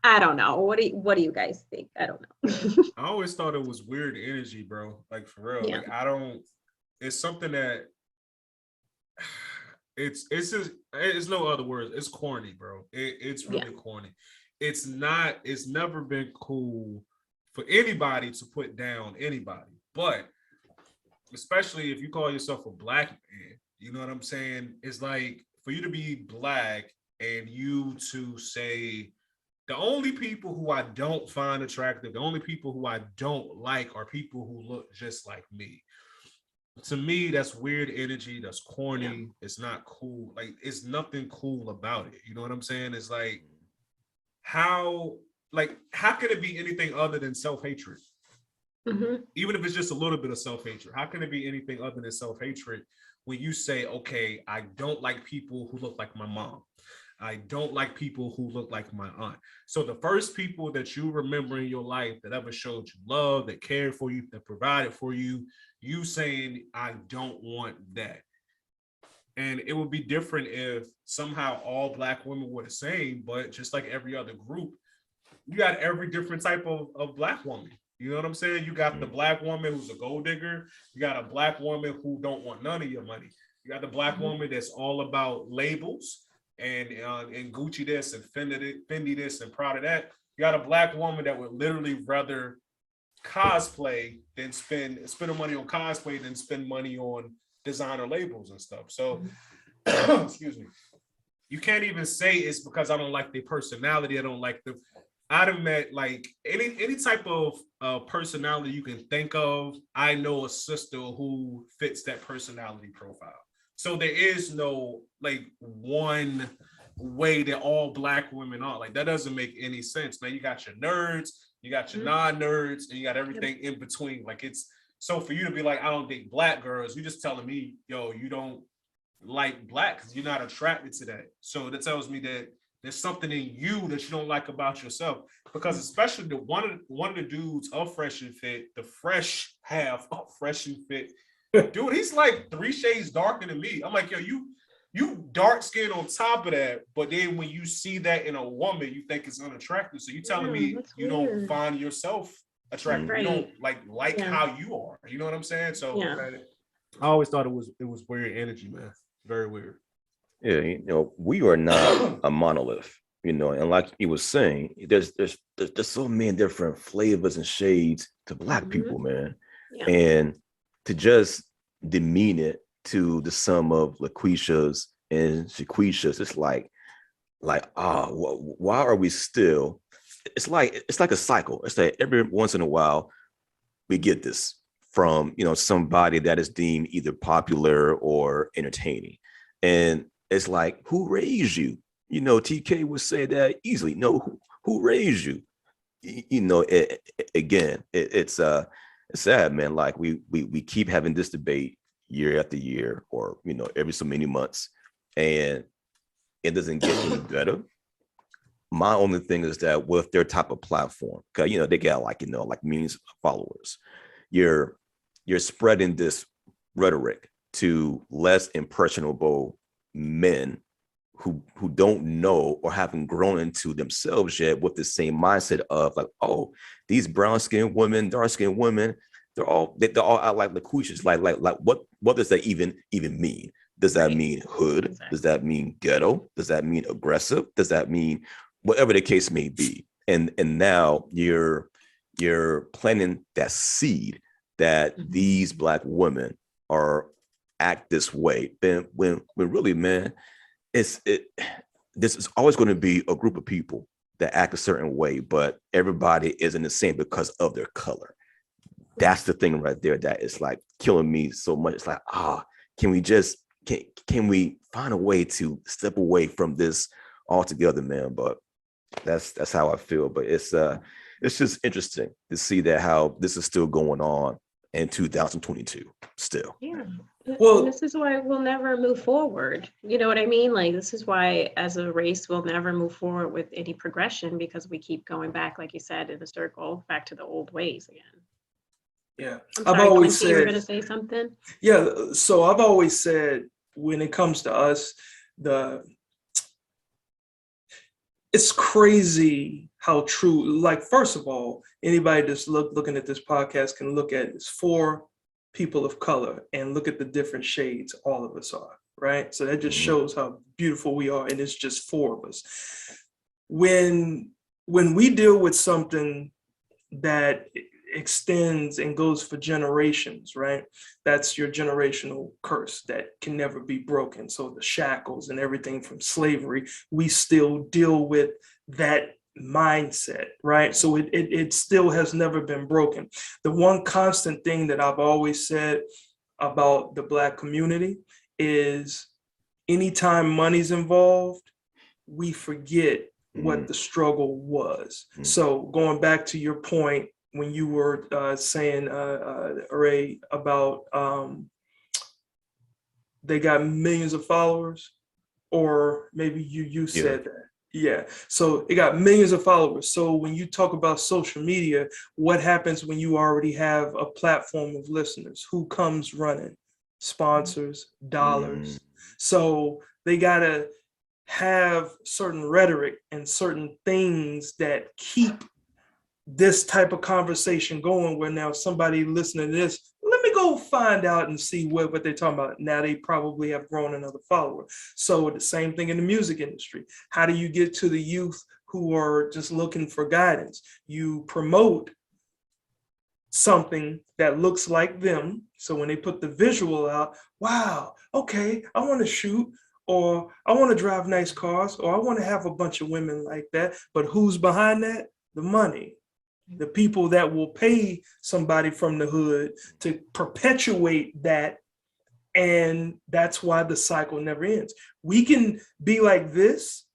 I don't know. What do you guys think? I don't know. I always thought it was weird energy, bro. Like for real. Yeah. Like it's something that it's just, it's no other words. It's corny, bro. It's really corny. It's never been cool for anybody to put down anybody, but especially if you call yourself a black man, you know what I'm saying? It's like for you to be black and you to say, the only people who I don't find attractive, the only people who I don't like are people who look just like me. To me, that's weird energy. That's corny. Yeah. It's not cool. Like, it's nothing cool about it. You know what I'm saying? It's like, how can it be anything other than self-hatred? Mm-hmm. Even if it's just a little bit of self-hatred, how can it be anything other than self-hatred when you say, okay, I don't like people who look like my mom. I don't like people who look like my aunt. So the first people that you remember in your life that ever showed you love, that cared for you, that provided for you, you saying, I don't want that. And it would be different if somehow all Black women were the same, but just like every other group, you got every different type of Black woman. You know what I'm saying? You got the Black woman who's a gold digger. You got a Black woman who don't want none of your money. You got the Black woman that's all about labels and Gucci this and Fendi this and Prada that. You got a Black woman that would literally rather cosplay than spend money on cosplay than spend money on designer labels and stuff. So, excuse me. You can't even say it's because I don't like their personality. I don't like the. I'd have met like any type of personality you can think of. I know a sister who fits that personality profile. So there is no like one way that all Black women are. Like that doesn't make any sense. Now you got your nerds, you got your non-nerds, and you got everything in between. Like it's so for you to be like, I don't date Black girls, you're just telling me, yo, you don't like Black because you're not attracted to that. So that tells me that there's something in you that you don't like about yourself. Because especially the one of the dudes of Fresh and Fit, the fresh half of Fresh and Fit, dude, he's like 3 shades darker than me. I'm like, yo, you dark skin on top of that, but then when you see that in a woman, you think it's unattractive. So you telling me you don't find yourself attractive. Right. You don't like how you are. You know what I'm saying? So I always thought it was weird energy, man. Very weird. Yeah, you know, we are not a monolith, you know, and like you was saying, there's so many different flavors and shades to Black people, man. Yeah. And to just demean it to the sum of LaQuisha's and Shaquisha's, it's like, why are we still? It's like a cycle. It's like every once in a while we get this from, you know, somebody that is deemed either popular or entertaining, and it's like, who raised you? You know, TK would say that easily. No, who raised you? You know, it's sad, man. Like we keep having this debate year after year, or you know, every so many months, and it doesn't get any better. My only thing is that with their type of platform, because you know they got like millions of followers, you're spreading this rhetoric to less impressionable men who don't know or haven't grown into themselves yet with the same mindset of like, oh, these brown-skinned women, dark-skinned women, they're all out like LaQuisha's. Like what does that even mean? Does that Right. mean hood? Exactly. Does that mean ghetto? Does that mean aggressive? Does that mean whatever the case may be? And now you're planting that seed that Mhm. these Black women are act this way. Then when really, man, this is always going to be a group of people that act a certain way, but everybody isn't the same because of their color. That's the thing right there that is like killing me so much. It's like, can we just can we find a way to step away from this altogether, man? But that's how I feel. But it's just interesting to see that how this is still going on in 2022 still. Yeah. Well- And this is why we'll never move forward. You know what I mean? Like, this is why as a race, we'll never move forward with any progression, because we keep going back, like you said, in a circle, back to the old ways again. Yeah. I'm I've sorry, always Quincy, you were said- going to say something? Yeah, so I've always said when it comes to us, it's crazy how true, like, first of all, anybody that's looking at this podcast can look at it's 4 people of color and look at the different shades all of us are, right? So that just shows how beautiful we are, and it's just 4 of us. When we deal with something that extends and goes for generations, right? That's your generational curse that can never be broken. So the shackles and everything from slavery, we still deal with that mindset, right? So it still has never been broken. The one constant thing that I've always said about the Black community is anytime money's involved, we forget what the struggle was. So going back to your point, when you were saying, Ray, about they got millions of followers, or maybe you said that. Yeah, so it got millions of followers. So when you talk about social media, what happens when you already have a platform of listeners? Who comes running? Sponsors, dollars. So they gotta have certain rhetoric and certain things that keep this type of conversation going, where now somebody listening to this, let me go find out and see what they're talking about. Now they probably have grown another follower. So the same thing in the music industry. How do you get to the youth who are just looking for guidance? You promote something that looks like them. So when they put the visual out, wow, okay, I want to shoot, or I want to drive nice cars, or I want to have a bunch of women like that. But who's behind that? The money. The people that will pay somebody from the hood to perpetuate that. And that's why the cycle never ends. We can be like this,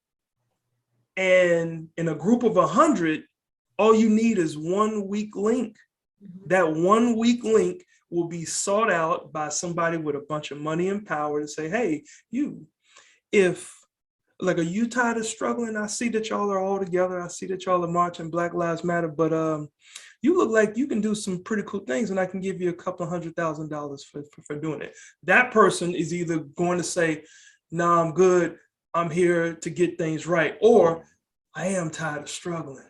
and in a group of 100, all you need is one weak link. That one weak link will be sought out by somebody with a bunch of money and power to say, hey, are you tired of struggling? I see that y'all are all together. I see that y'all are marching Black Lives Matter, but you look like you can do some pretty cool things, and I can give you a couple $100,000 for doing it. That person is either going to say, no, I'm good. I'm here to get things right. Or I am tired of struggling.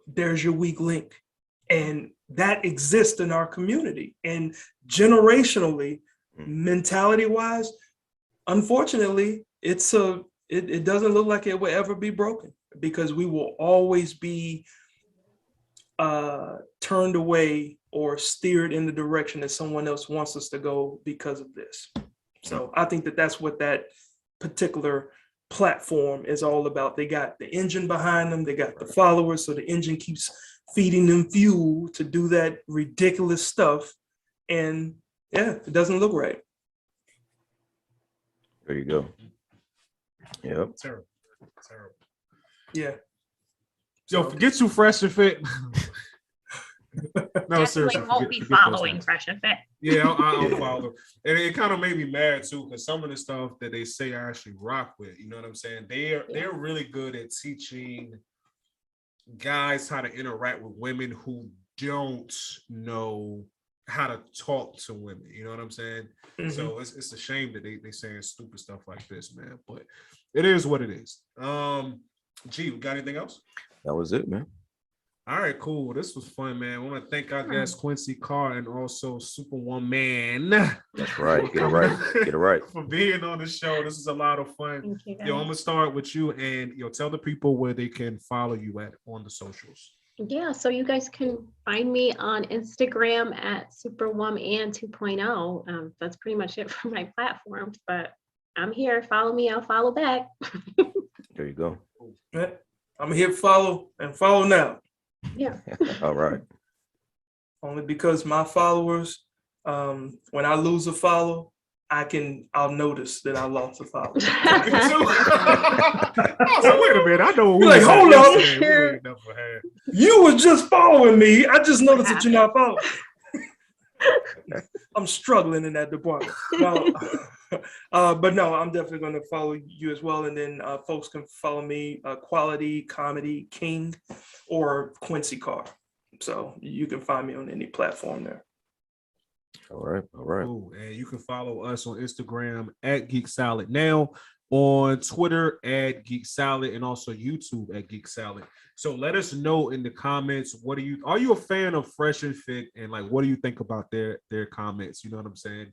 There's your weak link. And that exists in our community. And generationally, mentality wise, unfortunately, it doesn't look like it will ever be broken, because we will always be turned away or steered in the direction that someone else wants us to go because of this. So I think that that's what that particular platform is all about. They got the engine behind them, they got the followers, so the engine keeps feeding them fuel to do that ridiculous stuff. And yeah, it doesn't look right. There you go. Yep. Terrible. Yeah. Yo, forget you, Fresh and Fit. No, seriously. Won't be forget those following things. Fresh and Fit. Yeah, I'll follow. And it kind of made me mad too, because some of the stuff that they say I actually rock with. You know what I'm saying? They're really good at teaching guys how to interact with women who don't know how to talk to women. You know what I'm saying? So it's a shame that they saying stupid stuff like this, man. But it is what it is. G, we got anything else? That was it, man. All right, cool. This was fun, man. I want to thank our guest Quincy Carr and also Superwoman. That's right. Get it right. Get it right. For being on the show. This is a lot of fun. Thank you, guys. Yo, I'm gonna start with you, and tell the people where they can follow you at on the socials. Yeah, so you guys can find me on Instagram at Superwoman 2.0. That's pretty much it for my platforms, but I'm here. Follow me, I'll follow back. There you go. I'm here to follow and follow now. Yeah. All right. Only because my followers, when I lose a follow, I'll notice that I lost a follow. So wait a minute, I know what we like, hold on. Had. You were just following me. I just noticed that you're not following. I'm struggling in that department. No, but no, I'm definitely going to follow you as well. And then folks can follow me, Quality Comedy King or Quincy Carr. So you can find me on any platform there. All right. All right. Cool. And you can follow us on Instagram at Geek Salad Now, on Twitter at Geek Salad, and also YouTube at Geek Salad. So let us know in the comments, are you a fan of Fresh and Fit, and like what do you think about their comments? You know what I'm saying?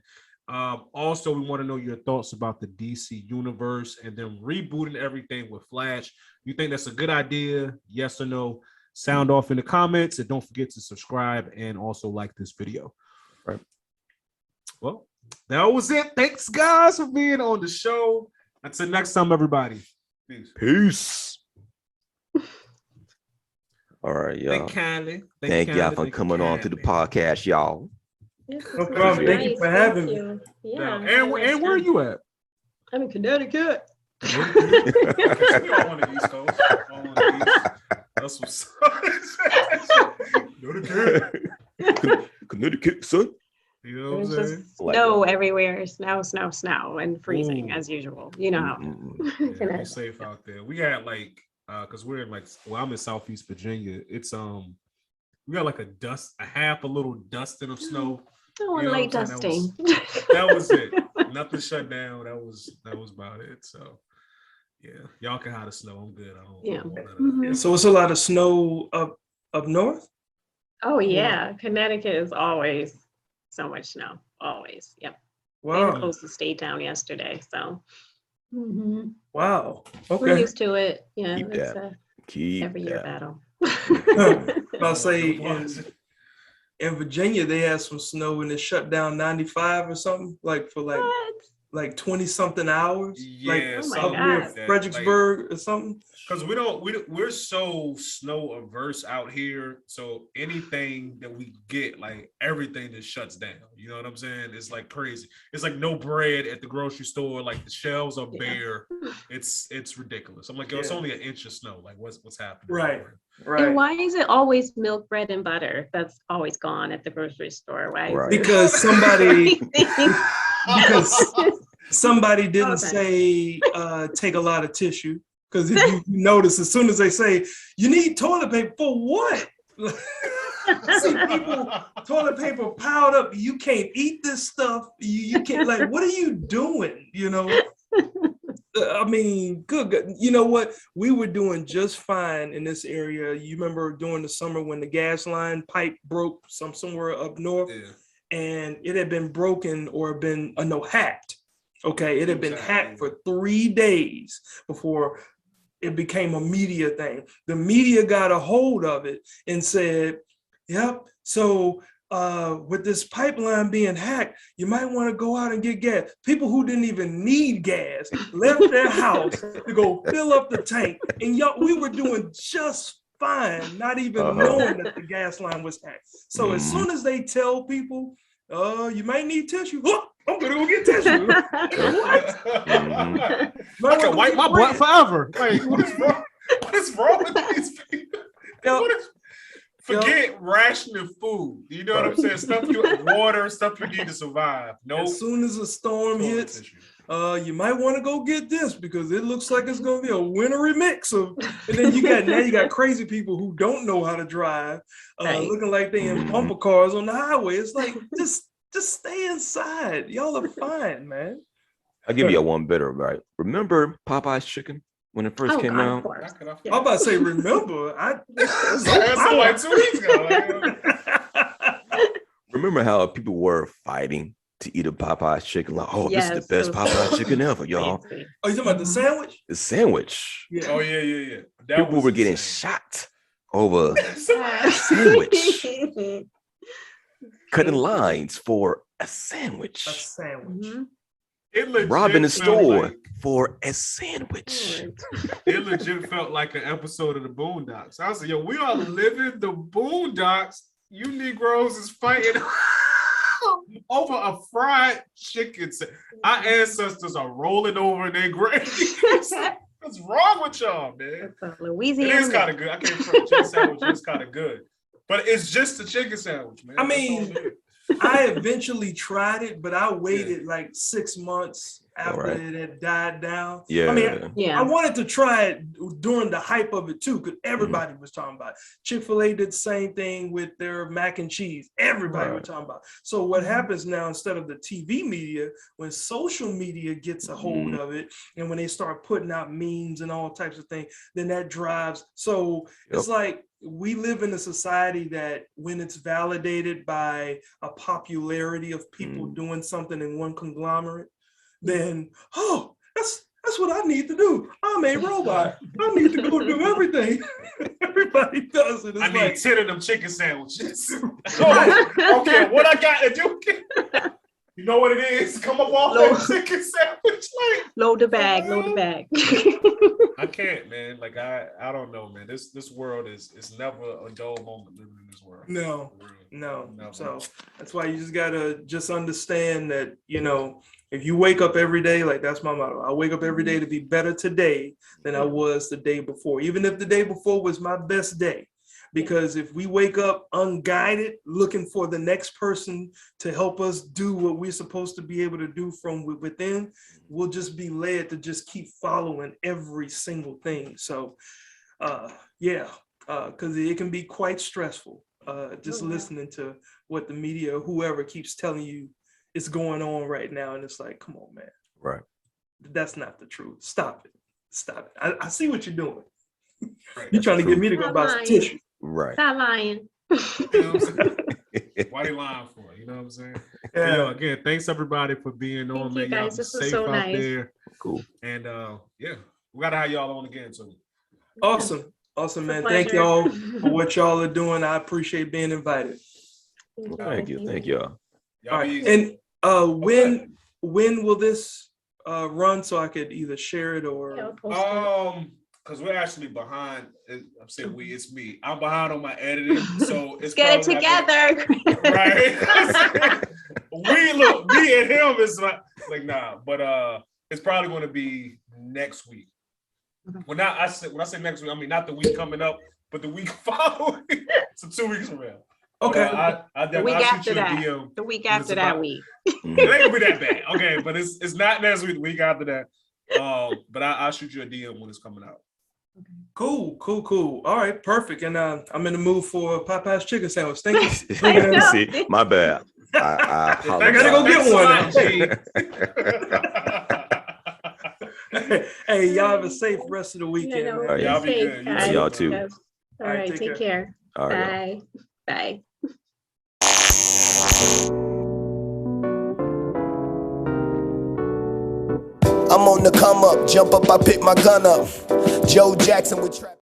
Also, we want to know your thoughts about the DC universe and them rebooting everything with Flash. You think that's a good idea? Yes or no? Sound off in the comments, and don't forget to subscribe and also like this video. Right. Well, that was it. Thanks, guys, for being on the show. Until next time, everybody. Peace. Peace. All right, y'all. Thank kindly. Thank y'all for coming on to the podcast, y'all. Yes, No problem. Thank you for having me. Yeah. And where are you at? I'm in Connecticut. We all on the East Coast. All on the East. That's what's Connecticut, son. You know what I'm There's saying? just snow everywhere. Snow, and freezing as usual. You know how. Yeah, be safe out there. We got like, because we're in I'm in Southeast Virginia. It's we got like a little dusting of snow. Oh, You know light what I'm saying? dusting. That was it. Nothing shut down. That was about it. So yeah, y'all can hide the snow. I'm good. Yeah. Yeah, so it's a lot of snow up north. Oh yeah, Connecticut is always so much snow. Always. Yep. Wow. They closed the state down yesterday, so Wow. we're Okay. used to it. Yeah, Keep it's that. a Keep every year that. battle. I'll say in Virginia they had some snow and it shut down 95 or something, like for like 20 something hours. Yeah, like Oh my up God. near like that. Fredericksburg or something. Because we're so snow averse out here. So anything that we get, like everything just shuts down. You know what I'm saying? It's like crazy. It's like no bread at the grocery store. Like the shelves are bare. It's ridiculous. I'm like, yo, it's only an inch of snow. Like what's happening? Right. And Right. why is it always milk, bread, and butter that's always gone at the grocery store? Why? Right. Because somebody didn't say take a lot of tissue. Because if you notice, as soon as they say you need toilet paper for what? See people toilet paper piled up. You can't eat this stuff. You can't, like, what are you doing? You know. I mean, good. You know what? We were doing just fine in this area. You remember during the summer when the gas line pipe broke somewhere up north, and it had been broken or been hacked. Okay, it had been hacked for 3 days before it became a media thing. The media got a hold of it and said, "Yep. So with this pipeline being hacked, you might want to go out and get gas." People who didn't even need gas left their house to go fill up the tank. And we were doing just fine, not even knowing that the gas line was hacked. So as soon as they tell people, you might need tissue, I'm gonna go get tissue. I can wipe my butt forever. Like, what is wrong with these people? Forget rationing food. You know what I'm saying? Water, stuff you need to survive. No. As soon as a storm hits, you might want to go get this because it looks like it's gonna be a wintry mix of. And then you got crazy people who don't know how to drive, looking like they in bumper cars on the highway. It's like just stay inside. Y'all are fine, man. I'll give you one better, right? Remember Popeye's chicken? when it first Oh, came God, of out? course. I'm about to say, remember? That's like 2 weeks ago. Remember how people were fighting to eat a Popeye's chicken? Like, oh, this is Yes, the best it was Popeye's chicken ever, y'all. crazy. Oh, you talking about the sandwich? The sandwich. Yeah. Oh yeah. That People was were getting insane. shot over Yes. sandwich. Cutting Crazy. lines for a A sandwich. sandwich. Mhm. It legit Robbing the felt store like- for a sandwich. it legit felt like an episode of the Boondocks. I was like, yo, we are living the Boondocks. You Negroes is fighting over a fried chicken. Our ancestors are rolling over in their graves. What's wrong with y'all, man? That's a It Louisiana. is kind of good. I can't front chicken sandwich. It's kind of good, but it's just a chicken sandwich, man. I That's all mean, it is. I eventually tried it, but I waited like 6 months after Alright. it had died down. Yeah. I mean, Yeah. I wanted to try it during the hype of it too, because everybody was talking about it. Chick-fil-A did the same thing with their mac and cheese. Everybody was talking about it. So what happens now, instead of the TV media, when social media gets a hold of it, and when they start putting out memes and all types of things, then that drives. So it's like we live in a society that when it's validated by a popularity of people doing something in one conglomerate, then that's what I need to do. I'm a robot. I need to go do everything. Everybody does it. It's I need like, 10 of them chicken sandwiches. Okay, what I got to do? You know what it is? Come up off that chicken sandwich. Like, Load the bag, load the bag. I can't, man. Like I don't know, man. This world is never a dull moment living in this world. no. Never. So that's why you just gotta just understand that, you know, if you wake up every day, like that's my motto. I wake up every day to be better today than I was the day before, even if the day before was my best day. Because if we wake up unguided, looking for the next person to help us do what we're supposed to be able to do from within, we'll just be led to just keep following every single thing. So, because it can be quite stressful just listening to what the media or whoever keeps telling you is going on right now. And it's like, come on, man. Right. That's not the truth. Stop it. I see what you're doing. Right. You're trying to get me to go buy some tissue. Right. Stop lying. You know what I'm saying? Why they lying for? You know what I'm saying? Yeah. Yo, again, thanks everybody for being on, Thank man. you guys. Y'all be This was safe so out nice. there. Cool. And we gotta have y'all on again too. Awesome, It's a man. Thank pleasure. y'all for what y'all are doing. I appreciate being invited. Thank you. Thank y'all. Y'all All right. be- And when will this run so I could either share it or Yeah, I'll post it. Because we're actually behind. I'm saying it's me. I'm behind on my editing, so it's Get it probably not together. gonna- right? Me and him is like nah, but it's probably going to be next week. When I say next week, I mean not the week coming up, but the week following. So 2 weeks from now. okay. The week I'll shoot after you a that. DM. The week When it's after that about- week. It ain't gonna be that bad. Okay, but it's not next week, the week after that. But I'll shoot you a DM when it's coming out. Cool. All right, perfect. And I'm in the mood for Popeye's chicken sandwich. Thank you. I know. See, my bad. I I gotta go apologize. get one. Hey, y'all have a safe rest of the weekend. Yeah, no, man. All right, be y'all be safe, good. You guys. too. Y'all too. Yes. All All right, right, take take care. All right. Bye. Bye. I'm on the come up, jump up, I pick my gun up. Joe Jackson with trap.